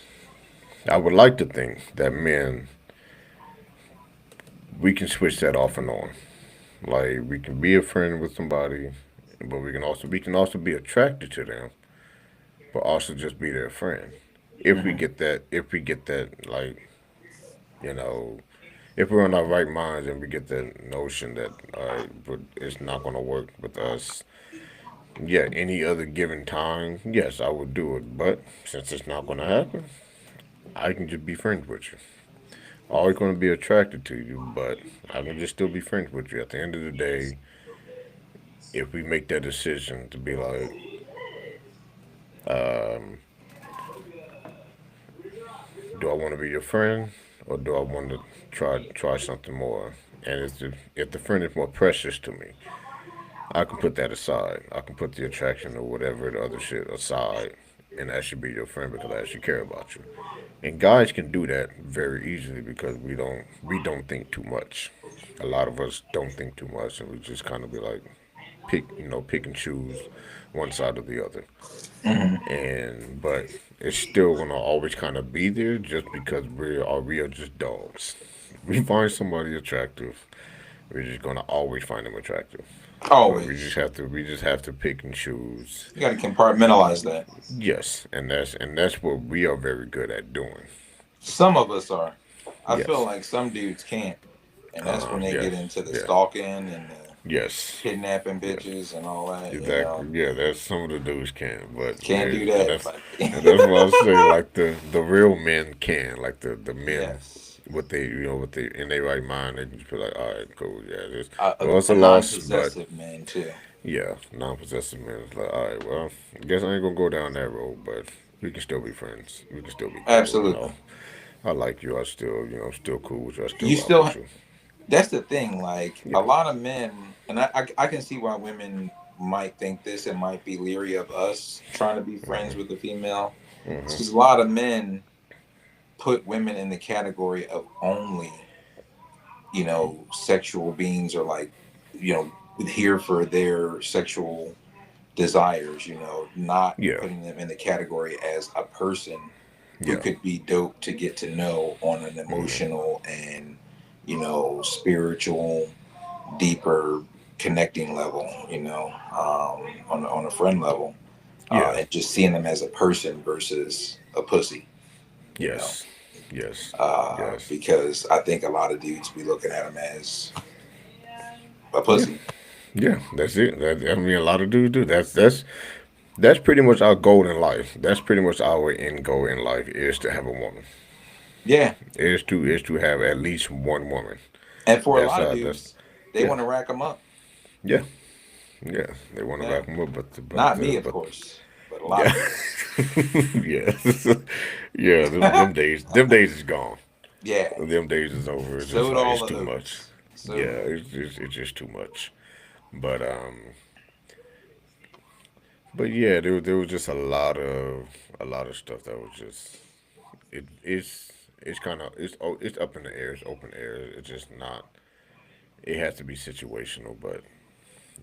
Speaker 1: I would like to think that men we can switch that off and on. Like we can be a friend with somebody, but we can also be attracted to them, but also just be their friend.
Speaker 2: Hmm.
Speaker 1: If we get that, like, you know, if we're in our right minds and we get that notion that, all right, but it's not going to work with us, yeah, any other given time, yes, I would do it. But since it's not going to happen, I can just be friends with you. Always going to be attracted to you, but I can just still be friends with you. At the end of the day, if we make that decision to be like, do I want to be your friend or do I want to try something more? And if the friend is more precious to me, I can put that aside. I can put the attraction or whatever the other shit aside and actually be your friend because I actually care about you. And guys can do that very easily because we don't think too much. A lot of us don't think too much and we just kind of be like pick and choose one side or the other.
Speaker 2: Hmm.
Speaker 1: And but it's still gonna always kind of be there just because we are just dogs. We find somebody attractive, we're just gonna always find them attractive. But we just
Speaker 2: Always.
Speaker 1: have to we just have to pick and choose.
Speaker 2: You got to compartmentalize that.
Speaker 1: Yes, and that's what we are very good at doing.
Speaker 2: Some of us are. I feel
Speaker 1: Yes.
Speaker 2: like some dudes can't. And that's when they
Speaker 1: Yeah.
Speaker 2: get into the
Speaker 1: Yeah.
Speaker 2: stalking and the
Speaker 1: Yes.
Speaker 2: kidnapping
Speaker 1: Yes.
Speaker 2: bitches and all that, you know.
Speaker 1: Exactly. Yeah. That's some of the dudes can, but
Speaker 2: Can't do
Speaker 1: and
Speaker 2: that,
Speaker 1: that's
Speaker 2: buddy.
Speaker 1: and that's what I say. Like the real men can, like the men,
Speaker 2: Yes.
Speaker 1: what they in their right mind, they can just be like, all right, cool, yeah, this.
Speaker 2: A,
Speaker 1: Well, it's
Speaker 2: a
Speaker 1: a loss, but
Speaker 2: non-possessive man too.
Speaker 1: yeah, non-possessive men is like, all right, well, I guess I ain't gonna go down that road, but we can still be friends. We can still be cool.
Speaker 2: Absolutely.
Speaker 1: I like you. I still, still cool with you. I still
Speaker 2: You
Speaker 1: rock with
Speaker 2: still,
Speaker 1: you.
Speaker 2: that's the thing. Like
Speaker 1: Yeah.
Speaker 2: a lot of men, and I can see why women might think this and might be leery of us trying to be friends with a female.
Speaker 1: Hmm.
Speaker 2: Because a lot of men put women in the category of only, sexual beings or like, you know, here for their sexual desires, not
Speaker 1: Yeah.
Speaker 2: putting them in the category as a person who
Speaker 1: Yeah.
Speaker 2: could be dope to get to know on an
Speaker 1: Hmm.
Speaker 2: emotional and, spiritual, deeper connecting level, on a friend level,
Speaker 1: Yeah.
Speaker 2: and just seeing them as a person versus a pussy, you know,
Speaker 1: Yes. Yes. Yes.
Speaker 2: because I think a lot of dudes be looking at them as a pussy.
Speaker 1: Yeah, that's it. I mean, a lot of dudes do. That's pretty much our goal in life. That's pretty much our end goal in life is to have a woman.
Speaker 2: Yeah.
Speaker 1: Is to have at least one woman.
Speaker 2: And for a
Speaker 1: That's
Speaker 2: lot of
Speaker 1: that's
Speaker 2: dudes, they
Speaker 1: yeah
Speaker 2: want to rack them up.
Speaker 1: yeah yeah. They want to
Speaker 2: Yeah.
Speaker 1: rack them up, but
Speaker 2: Not me, of course, but a lot
Speaker 1: yeah
Speaker 2: of dudes.
Speaker 1: yeah yeah. Them days is gone.
Speaker 2: Yeah.
Speaker 1: Them days is over. It's just
Speaker 2: Sowed
Speaker 1: like
Speaker 2: all
Speaker 1: it's
Speaker 2: the
Speaker 1: too much.
Speaker 2: oats.
Speaker 1: Yeah,
Speaker 2: Sowed.
Speaker 1: it's just too much. But yeah, there was just a lot of stuff that was just it's kind of it's up in the air. It's open air. It's just not. It has to be situational, but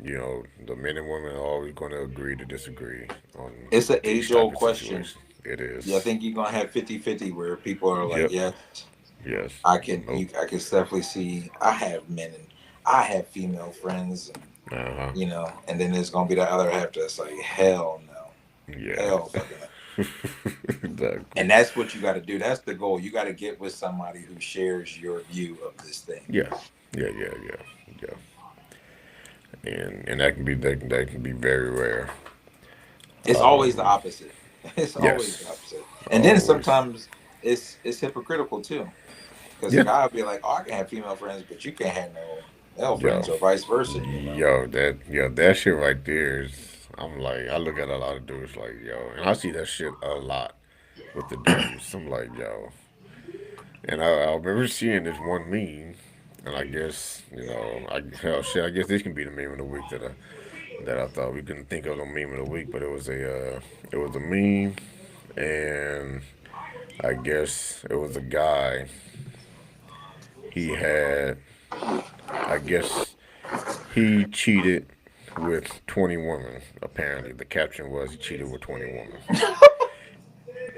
Speaker 1: the men and women are always going to agree to disagree on
Speaker 2: It's an
Speaker 1: these
Speaker 2: age
Speaker 1: type
Speaker 2: old
Speaker 1: of
Speaker 2: question.
Speaker 1: situations. It
Speaker 2: Yeah, I
Speaker 1: is.
Speaker 2: think you're gonna have 50-50 where people are like,
Speaker 1: Yep.
Speaker 2: yes,
Speaker 1: Yes. Nope.
Speaker 2: I can definitely see. I have men and I have female friends, and
Speaker 1: Uh huh.
Speaker 2: and then there's gonna be that other half that's like, hell no,
Speaker 1: Yeah.
Speaker 2: hell fucking no.
Speaker 1: Exactly.
Speaker 2: And that's what you got to do. That's the goal. You got to get with somebody who shares your view of this thing.
Speaker 1: Yeah. Yeah. Yeah. Yeah. Yeah. And that can be very rare.
Speaker 2: It's always the
Speaker 1: Um.
Speaker 2: opposite. It's always the
Speaker 1: Yes.
Speaker 2: opposite. And then
Speaker 1: Always.
Speaker 2: sometimes it's hypocritical too, because the
Speaker 1: Yeah.
Speaker 2: guy will be like, "Oh, I can have female friends, but you can't have no male
Speaker 1: Yo.
Speaker 2: friends, or vice versa."
Speaker 1: That shit right there is. I'm like, I look at a lot of dudes like, yo, and I see that shit a lot with the dudes. I'm like, yo, and I remember seeing this one meme, and I guess hell shit. I guess this can be the meme of the week that I thought we couldn't think of the meme of the week, but it was a meme, and I guess it was a guy. He had, I guess, he cheated with 20 women. Apparently, the caption was he cheated with 20 women,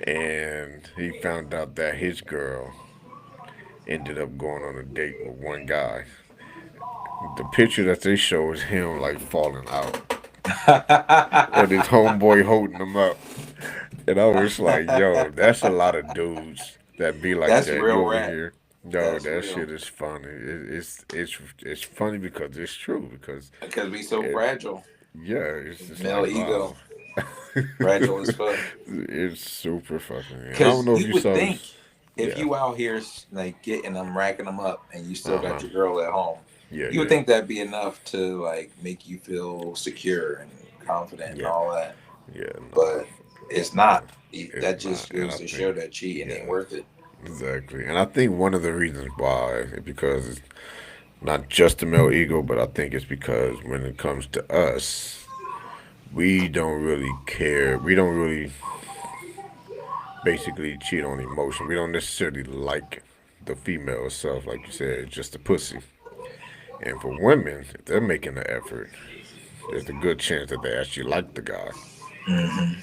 Speaker 1: and he found out that his girl ended up going on a date with one guy. The picture that they show is him like falling out, and his homeboy holding him up. And I was like, yo, that's a lot of dudes that be like
Speaker 2: That's
Speaker 1: that. You
Speaker 2: real
Speaker 1: over
Speaker 2: rap.
Speaker 1: here. No,
Speaker 2: That's
Speaker 1: that
Speaker 2: real
Speaker 1: shit is funny. It's funny because it's true. Because
Speaker 2: because we so
Speaker 1: it,
Speaker 2: fragile.
Speaker 1: yeah, it's just
Speaker 2: Male
Speaker 1: like
Speaker 2: ego,
Speaker 1: wow.
Speaker 2: fragile as fuck.
Speaker 1: It's super fucking. And I don't
Speaker 2: Because
Speaker 1: know if
Speaker 2: you
Speaker 1: you
Speaker 2: would
Speaker 1: saw
Speaker 2: think
Speaker 1: this.
Speaker 2: if
Speaker 1: Yeah.
Speaker 2: you out here like getting them, racking them up, and you still
Speaker 1: Uh
Speaker 2: got
Speaker 1: huh.
Speaker 2: your girl at home,
Speaker 1: Yeah.
Speaker 2: you would
Speaker 1: Yeah.
Speaker 2: think that'd be enough to like make you feel secure and confident and
Speaker 1: Yeah.
Speaker 2: all that.
Speaker 1: Yeah. No.
Speaker 2: But it's not.
Speaker 1: It's
Speaker 2: That just
Speaker 1: not. And
Speaker 2: goes
Speaker 1: I
Speaker 2: to show
Speaker 1: think.
Speaker 2: that cheating ain't
Speaker 1: Yeah.
Speaker 2: worth it.
Speaker 1: Exactly. And I think one of the reasons why is because it's not just the male ego, but I think it's because when it comes to us, we don't really care. We don't really basically cheat on emotion. We don't necessarily like the female itself, like you said, it's just the pussy. And for women, if they're making the effort, there's a good chance that they actually like the guy.
Speaker 2: Hmm.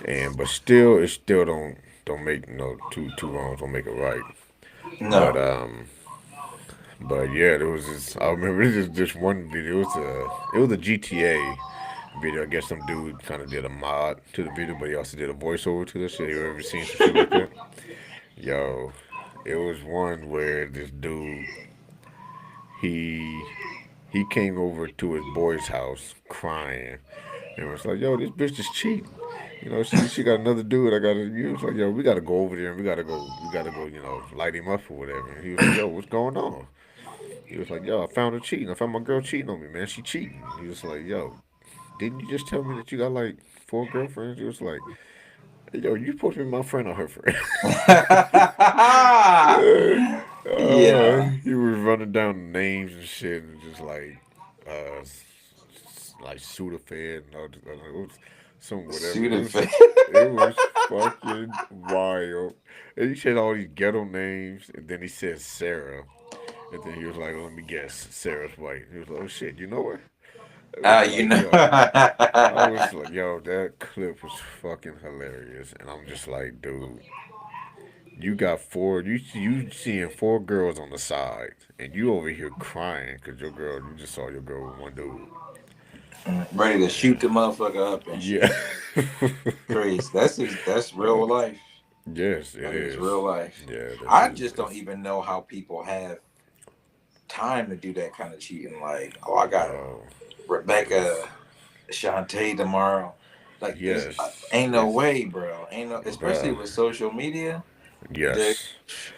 Speaker 1: And but still, it still don't make two wrongs don't make it right. But
Speaker 2: No.
Speaker 1: yeah, there was this. I remember this one video. It was a GTA video. I guess some dude kind of did a mod to the video, but he also did a voiceover to the shit. You ever seen some shit like that? Yo, it was one where this dude he he came over to his boy's house crying and was like, "Yo, this bitch is cheating. She got another dude. I gotta." He was like, "Yo, we gotta go over there and we gotta go. Light him up or whatever." And he was like, "Yo, what's going on?" He was like, "Yo, I found her cheating. I found my girl cheating on me, man. She cheating." He was like, "Yo, didn't you just tell me that you got like four girlfriends?" He was like, "Yo, you supposed to be my friend or her friend?"
Speaker 2: Yeah.
Speaker 1: He was running down names and shit and just like Sudafed and all this, it was some whatever. It was
Speaker 2: Sudafed.
Speaker 1: it was fucking wild. And he said all these ghetto names and then he said Sarah. And then he was like, "Let me guess, Sarah's white." He was like, "Oh shit, you know her?" It was
Speaker 2: You
Speaker 1: like,
Speaker 2: know.
Speaker 1: yo, I was like, yo, that clip was fucking hilarious, and I'm just like, dude, you got you seeing four girls on the side, and you over here crying because you just saw your girl with one dude.
Speaker 2: Ready to shoot the motherfucker up and
Speaker 1: Yeah.
Speaker 2: shit. Crazy. That's real life.
Speaker 1: Yes, it
Speaker 2: That is
Speaker 1: is.
Speaker 2: real life.
Speaker 1: Yeah, that
Speaker 2: I
Speaker 1: shit
Speaker 2: just don't
Speaker 1: is.
Speaker 2: even know how people have time to do that kind of cheating. Like, oh, I got
Speaker 1: Oh,
Speaker 2: Rebecca,
Speaker 1: it's
Speaker 2: Shantae tomorrow. Like, this
Speaker 1: yes,
Speaker 2: ain't no
Speaker 1: it's
Speaker 2: way, bro. Ain't no, especially
Speaker 1: bruh.
Speaker 2: with social media. The
Speaker 1: Yes,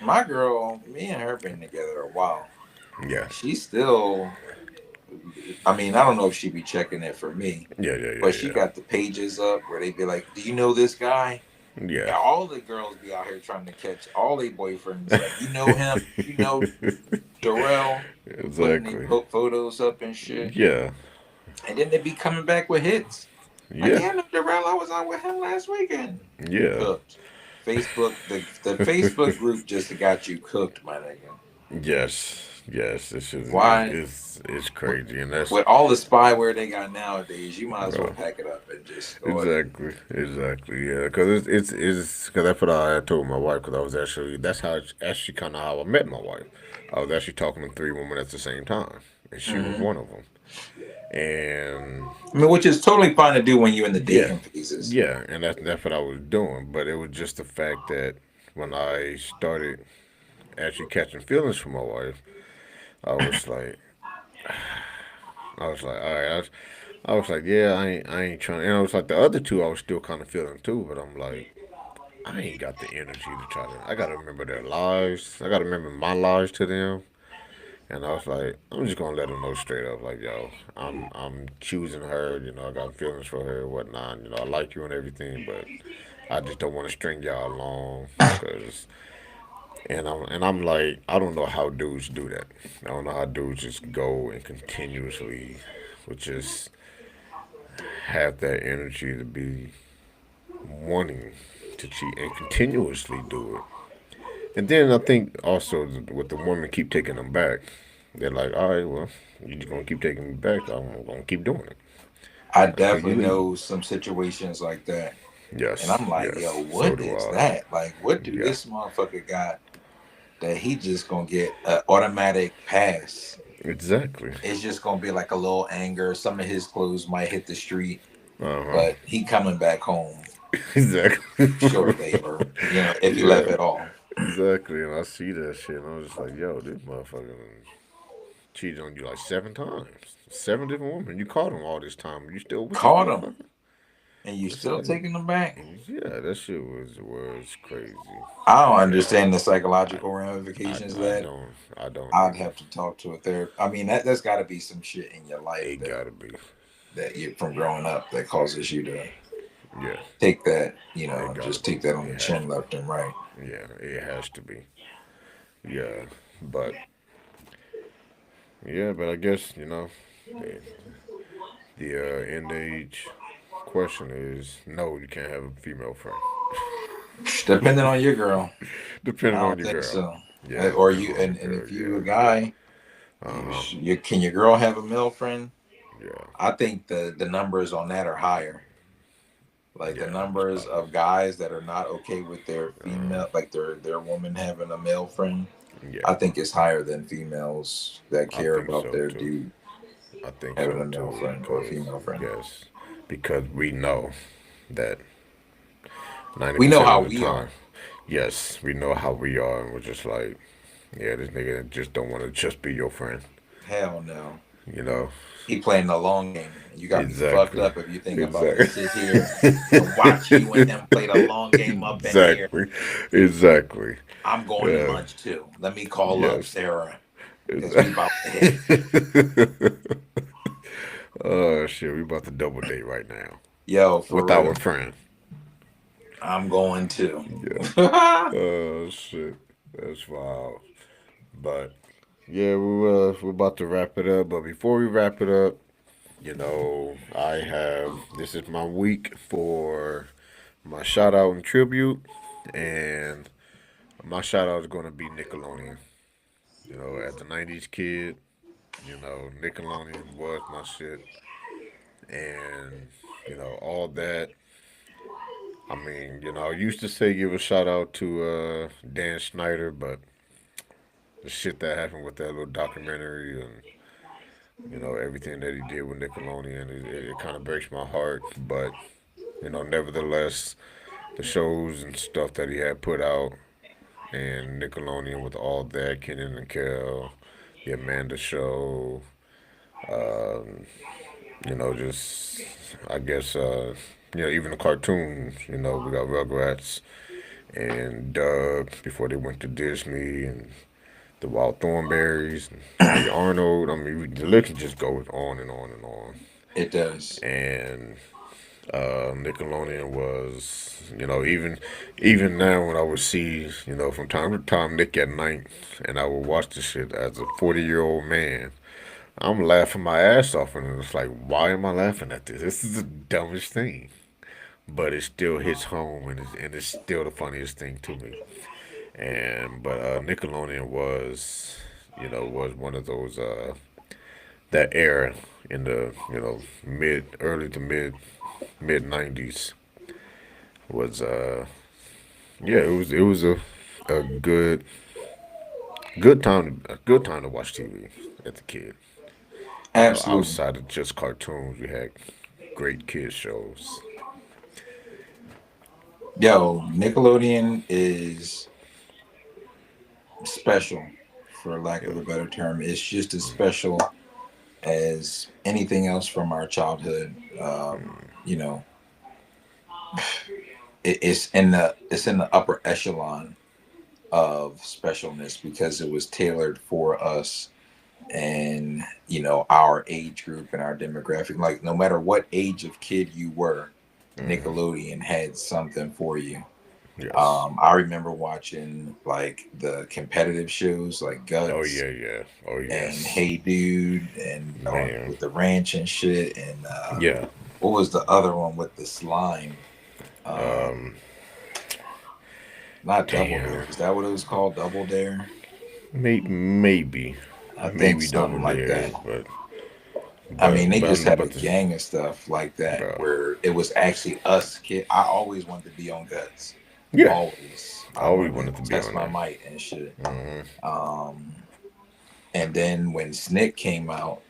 Speaker 2: my girl, me and her been together a while.
Speaker 1: yeah,
Speaker 2: She still, I mean, I don't know if she be checking it for me,
Speaker 1: yeah, yeah,
Speaker 2: but
Speaker 1: yeah,
Speaker 2: she
Speaker 1: yeah,
Speaker 2: got the pages up where they be like, "Do you know this guy?"
Speaker 1: yeah.
Speaker 2: And all the girls be out here trying to catch all their boyfriends. Like, you know him? You know Darrell? Putting their
Speaker 1: Exactly.
Speaker 2: photos up and shit.
Speaker 1: Yeah,
Speaker 2: And then they be coming back with hits. Like,
Speaker 1: yeah,
Speaker 2: yeah, I know Darrell. I was out with him last weekend.
Speaker 1: yeah.
Speaker 2: Cooked. Facebook, the Facebook group just got you cooked, my nigga.
Speaker 1: Yes, Yes, this is
Speaker 2: Why?
Speaker 1: it's
Speaker 2: With,
Speaker 1: crazy, and that's
Speaker 2: with all the spyware they got nowadays, you might as well
Speaker 1: bro.
Speaker 2: pack it up and just go ahead.
Speaker 1: Exactly, exactly. Yeah, because it's because that's what I had told my wife. Because I was actually that's how actually kind of how I met my wife. I was actually talking to three women at the same time, and she was
Speaker 2: Hmm.
Speaker 1: one of them. And
Speaker 2: I mean, which is totally fine to do when you're in the
Speaker 1: yeah,
Speaker 2: dating phases.
Speaker 1: yeah, and that's what I was doing. But it was just the fact that when I started actually catching feelings for my wife, I was like, all right, I was like, yeah, I ain't trying. And I was like, the other two, I was still kind of feeling too, but I'm like, I ain't got the energy to try to. I gotta remember their lives. I gotta remember my lives to them. And I was like, I'm just gonna let them know straight up, like, yo, I'm choosing her. You know, I got feelings for her, and whatnot. You know, I like you and everything, but I just don't want to string y'all along, cause. And I'm like, I don't know how dudes do that. I don't know how dudes just go and continuously, with just have that energy to be wanting to cheat and continuously do it. And then I think also with the women keep taking them back, they're like, all right, well, you're just gonna keep taking me back. I'm gonna keep doing it
Speaker 2: I
Speaker 1: until you
Speaker 2: definitely
Speaker 1: leave.
Speaker 2: know some situations like that. And
Speaker 1: Yes,
Speaker 2: I'm like, yo,
Speaker 1: yes. So
Speaker 2: what
Speaker 1: do
Speaker 2: is
Speaker 1: I.
Speaker 2: that? Like, what do
Speaker 1: Yeah,
Speaker 2: this motherfucker got that he just gonna get an automatic pass?
Speaker 1: exactly.
Speaker 2: It's just gonna be like a little anger. Some of his clothes might hit the street,
Speaker 1: Uh huh.
Speaker 2: but he coming back home
Speaker 1: Exactly.
Speaker 2: short labor, if he left
Speaker 1: Yeah,
Speaker 2: at all.
Speaker 1: exactly. And I see that shit, and I'm just like, yo, this motherfucker done cheated on you like 7 times, 7 different women. You caught him all this time. You still with this
Speaker 2: Caught him,
Speaker 1: motherfucker?
Speaker 2: and you
Speaker 1: It's
Speaker 2: still
Speaker 1: like,
Speaker 2: taking them back.
Speaker 1: yeah, that shit was crazy.
Speaker 2: I don't
Speaker 1: Yeah,
Speaker 2: understand the
Speaker 1: I,
Speaker 2: psychological ramifications of that.
Speaker 1: I don't
Speaker 2: I'd
Speaker 1: either.
Speaker 2: have to talk to a therapist. I mean, that's got to be some shit in your life
Speaker 1: It gotta be.
Speaker 2: that you from growing up that causes you to
Speaker 1: Yeah,
Speaker 2: take that,
Speaker 1: it gotta
Speaker 2: just
Speaker 1: be.
Speaker 2: take that on
Speaker 1: It
Speaker 2: the
Speaker 1: has
Speaker 2: chin
Speaker 1: to
Speaker 2: left and right.
Speaker 1: be. Yeah, it has to be. Yeah, but yeah, but I guess the end age question is no, you can't have a female friend.
Speaker 2: Depending on your girl, I
Speaker 1: Depending on
Speaker 2: don't
Speaker 1: your
Speaker 2: think
Speaker 1: girl.
Speaker 2: so.
Speaker 1: Yeah,
Speaker 2: Or
Speaker 1: depending
Speaker 2: you,
Speaker 1: on your
Speaker 2: and
Speaker 1: girl.
Speaker 2: if you a
Speaker 1: Yeah.
Speaker 2: guy,
Speaker 1: Uh huh.
Speaker 2: can your girl have a male friend?
Speaker 1: Yeah.
Speaker 2: I think the numbers on that are higher. Like the
Speaker 1: Yeah. It's
Speaker 2: numbers
Speaker 1: probably.
Speaker 2: of guys that are not okay with their
Speaker 1: Uh,
Speaker 2: female, like their woman having a male friend,
Speaker 1: yeah.
Speaker 2: I think it's higher than females that
Speaker 1: I
Speaker 2: care
Speaker 1: think
Speaker 2: about
Speaker 1: so
Speaker 2: their
Speaker 1: too.
Speaker 2: dude
Speaker 1: I think
Speaker 2: having
Speaker 1: so
Speaker 2: a male
Speaker 1: too.
Speaker 2: friend or a female friend.
Speaker 1: Yes, because we know that ninety
Speaker 2: We know
Speaker 1: percent
Speaker 2: how
Speaker 1: of the
Speaker 2: we
Speaker 1: time,
Speaker 2: are.
Speaker 1: yes, we know how we are, and we're just like, yeah, this nigga just don't want to just be your friend.
Speaker 2: Hell no.
Speaker 1: You know,
Speaker 2: He playing the long game. You got me fucked
Speaker 1: exactly,
Speaker 2: up if you think I'm about to
Speaker 1: exactly,
Speaker 2: sit here and watch you and him play the long game up in here.
Speaker 1: exactly, exactly.
Speaker 2: I'm going to
Speaker 1: Yeah,
Speaker 2: lunch too. Let me call up
Speaker 1: yes.
Speaker 2: Sarah because we
Speaker 1: Exactly.
Speaker 2: about to hit.
Speaker 1: Oh shit, we about to double date right now
Speaker 2: Yo, for
Speaker 1: with our
Speaker 2: real.
Speaker 1: friend.
Speaker 2: I'm going to.
Speaker 1: Yeah. Oh shit, that's wild. But yeah, we're about to wrap it up. But before we wrap it up, I have this is my week for my shout out and tribute, and my shout out is going to be Nickelodeon. As a '90s kid, Nickelodeon was my shit, and all that. I mean, I used to say give a shout out to Dan Snyder, but the shit that happened with that little documentary and everything that he did with Nickelodeon, it kind of breaks my heart. But nevertheless, the shows and stuff that he had put out and Nickelodeon with all that, Kenan and Kel, the Amanda Show, um, just I guess even the cartoons. We got Rugrats and Doug before they went to Disney and the Wild Thornberries, and Hey Arnold. I mean, the list just goes on and on and on.
Speaker 2: It does.
Speaker 1: And Nickelodeon was, even now when I would see, from time to time Nick at night, and I would watch the shit as a 40-year-old man. I'm laughing my ass off, and it's like, why am I laughing at this? This is the dumbest thing, but it still hits home, and it's still the funniest thing to me. And but Nickelodeon was was one of those that era in the mid early to mid '90s was yeah, it was a good time to watch TV as a kid.
Speaker 2: Absolutely.
Speaker 1: Outside of just cartoons, we had great kids shows.
Speaker 2: Yo, Nickelodeon is special, for lack of
Speaker 1: Yeah.
Speaker 2: a better term. It's just as special as anything else from our childhood. You know, it's in the upper echelon of specialness because it was tailored for us and our age group and our demographic. Like no matter what age of kid you were, Nickelodeon had something for you.
Speaker 1: Yes.
Speaker 2: I remember watching like the competitive shows like
Speaker 1: Oh
Speaker 2: Guts
Speaker 1: yeah, yeah. Oh
Speaker 2: and
Speaker 1: yes.
Speaker 2: Hey Dude and
Speaker 1: Man.
Speaker 2: with the ranch and shit and
Speaker 1: Yeah.
Speaker 2: what was the other one with the slime?
Speaker 1: Um.
Speaker 2: Not Double
Speaker 1: Damn.
Speaker 2: Dare. Is that what it was called? Double Dare?
Speaker 1: Maybe,
Speaker 2: I think
Speaker 1: maybe
Speaker 2: something
Speaker 1: Double
Speaker 2: like
Speaker 1: Dare,
Speaker 2: that.
Speaker 1: but
Speaker 2: I mean, they
Speaker 1: I don't
Speaker 2: just
Speaker 1: know
Speaker 2: had a
Speaker 1: about this,
Speaker 2: gang of stuff like that
Speaker 1: bro.
Speaker 2: where it was actually us kid. I always wanted to be on Guts.
Speaker 1: Yeah,
Speaker 2: Always.
Speaker 1: I
Speaker 2: I
Speaker 1: always
Speaker 2: wanted to
Speaker 1: wanted to be
Speaker 2: test
Speaker 1: on
Speaker 2: my
Speaker 1: there.
Speaker 2: might and shit. Um, and then when Snick came out,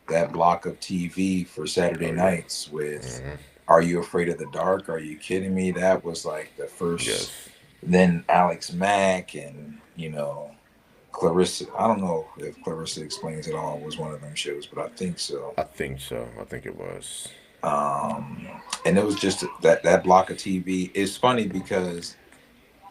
Speaker 2: that block of TV for Saturday
Speaker 1: Oh yeah.
Speaker 2: nights with Are You Afraid of the Dark? Are you kidding me? That was like the first.
Speaker 1: Yes,
Speaker 2: Then Alex Mack and, Clarissa. I don't know if Clarissa Explains It All was one of them shows, but I think so.
Speaker 1: I think so. I think it was.
Speaker 2: Um, and it was just that block of TV. It's funny because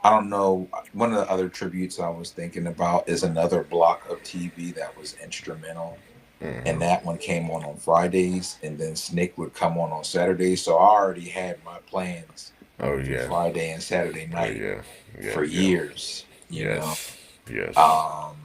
Speaker 2: I don't know. One of the other tributes I was thinking about is another block of TV that was instrumental, and that one came on Fridays, and then Snake would come on Saturdays. So I already had my plans
Speaker 1: Oh
Speaker 2: for
Speaker 1: yeah.
Speaker 2: Friday and Saturday
Speaker 1: Oh
Speaker 2: night
Speaker 1: yeah. Yeah.
Speaker 2: for
Speaker 1: Yeah.
Speaker 2: years.
Speaker 1: Yes. Yes.
Speaker 2: Um,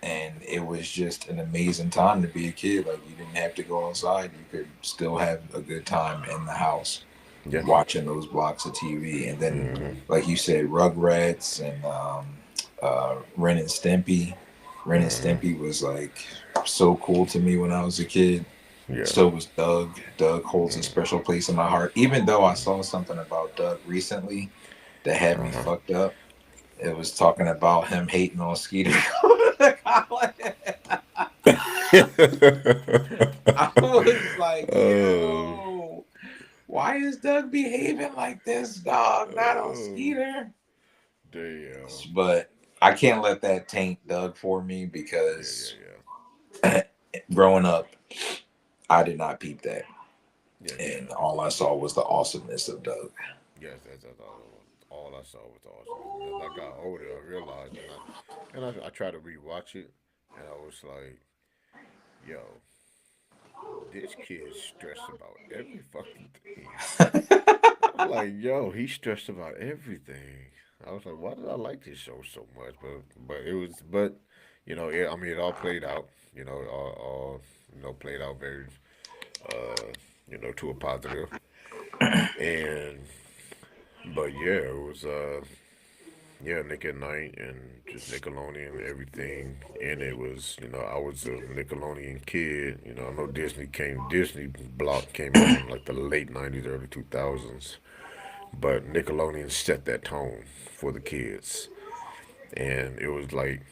Speaker 2: and it was just an amazing time to be a kid. Like you didn't have to go outside; you could still have a good time in the house
Speaker 1: Yeah.
Speaker 2: watching those blocks of TV. And then, like you said, Rugrats and Ren and Stimpy. Ren and Stimpy was like so cool to me when I was a kid.
Speaker 1: Yeah.
Speaker 2: So was Doug. Doug holds a special place in my heart. Even though I saw something about Doug recently that had me fucked up. It was talking about him hating on Skeeter going to college. I was like,
Speaker 1: Oh.
Speaker 2: yo, why is Doug behaving like this, dog? Not on
Speaker 1: Oh.
Speaker 2: Skeeter.
Speaker 1: Damn.
Speaker 2: But I can't let that taint Doug for me
Speaker 1: Yeah. Yeah.
Speaker 2: because
Speaker 1: Yeah.
Speaker 2: growing up, I did not peep that.
Speaker 1: Yeah.
Speaker 2: And
Speaker 1: Yeah.
Speaker 2: all I saw was the awesomeness of Doug.
Speaker 1: Yes. That's all I saw was awesome. And as I got older, I realized, and I tried to rewatch it, and I was like, yo, this kid's stressed about every fucking thing. I'm like, yo, he's stressed about everything. I was like, why did I like this show so much? But I mean, it all played out. All played out very, to a positive. And but yeah, it was yeah, Nick at Night and just Nickelodeon, everything in it was, I was a Nickelodeon kid. I know Disney Block came out in like the late '90s, early 2000s, but Nickelodeon set that tone for the kids, and it was like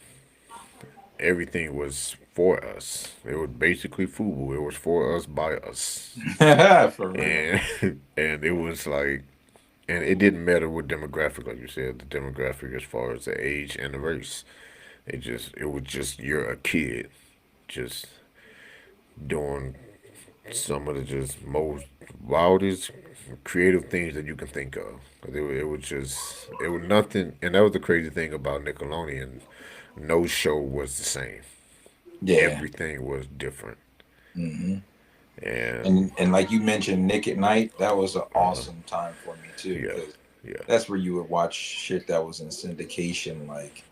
Speaker 1: everything was for us. It was basically FUBU. It was for us by us,
Speaker 2: For real.
Speaker 1: and and it was like, and it didn't matter what demographic, like you said, the demographic as far as the age and the race. It was just you're a kid, just doing some of the just most wildest creative things that you can think of. It was nothing, and that was the crazy thing about Nickelodeon. No show was the same.
Speaker 2: Yeah.
Speaker 1: Everything was different,
Speaker 2: hmm
Speaker 1: and
Speaker 2: and like you mentioned, Nick at Night, that was an awesome time for me too,
Speaker 1: yeah,
Speaker 2: because
Speaker 1: yeah,
Speaker 2: that's where you would watch shit that was in syndication, like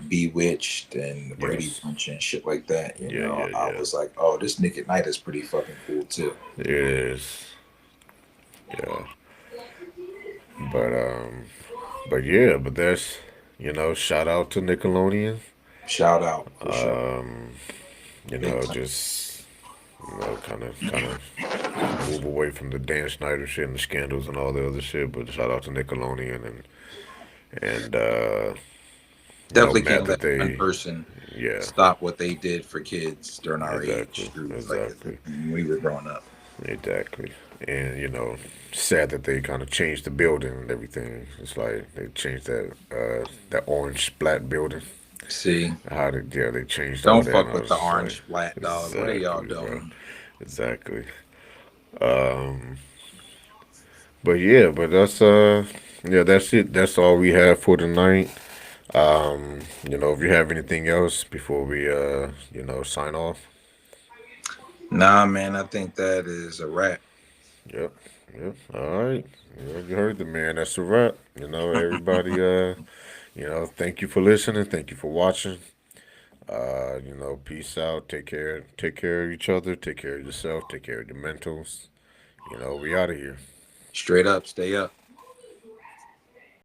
Speaker 2: Bewitched and the Brady
Speaker 1: yes,
Speaker 2: Bunch and shit like that.
Speaker 1: yeah, yeah,
Speaker 2: I
Speaker 1: yeah.
Speaker 2: was like, oh, this Nick at Night is pretty fucking cool too.
Speaker 1: It is, yeah, but but yeah, but shout out to Nickelodeon.
Speaker 2: Shout out for sure.
Speaker 1: You
Speaker 2: Big
Speaker 1: know,
Speaker 2: time.
Speaker 1: just kind of move away from the Dan Snyder shit and the scandals and all the other shit. But shout out to Nickelodeon and
Speaker 2: Definitely
Speaker 1: mad
Speaker 2: can't
Speaker 1: that
Speaker 2: let one
Speaker 1: they,
Speaker 2: person
Speaker 1: yeah,
Speaker 2: stop what they did for kids during our age
Speaker 1: exactly,
Speaker 2: group, like
Speaker 1: exactly,
Speaker 2: when we were growing up.
Speaker 1: exactly. And sad that they kind of changed the building and everything. It's like they changed that orange splat building.
Speaker 2: See,
Speaker 1: How did yeah they changed all
Speaker 2: don't
Speaker 1: that and
Speaker 2: fuck
Speaker 1: I
Speaker 2: with
Speaker 1: was
Speaker 2: the
Speaker 1: just like
Speaker 2: orange flat dog. What are y'all
Speaker 1: exactly, bro,
Speaker 2: doing?
Speaker 1: exactly. Um, but yeah, but that's it. That's all we have for tonight. If you have anything else before we sign off.
Speaker 2: Nah, man, I think that is a wrap.
Speaker 1: Yep. Yep. All right. You heard the man. That's a wrap. Everybody. Thank you for listening. Thank you for watching. Peace out. Take care. Take care of each other. Take care of yourself. Take care of your mentals. We out of here.
Speaker 2: Straight up, stay up.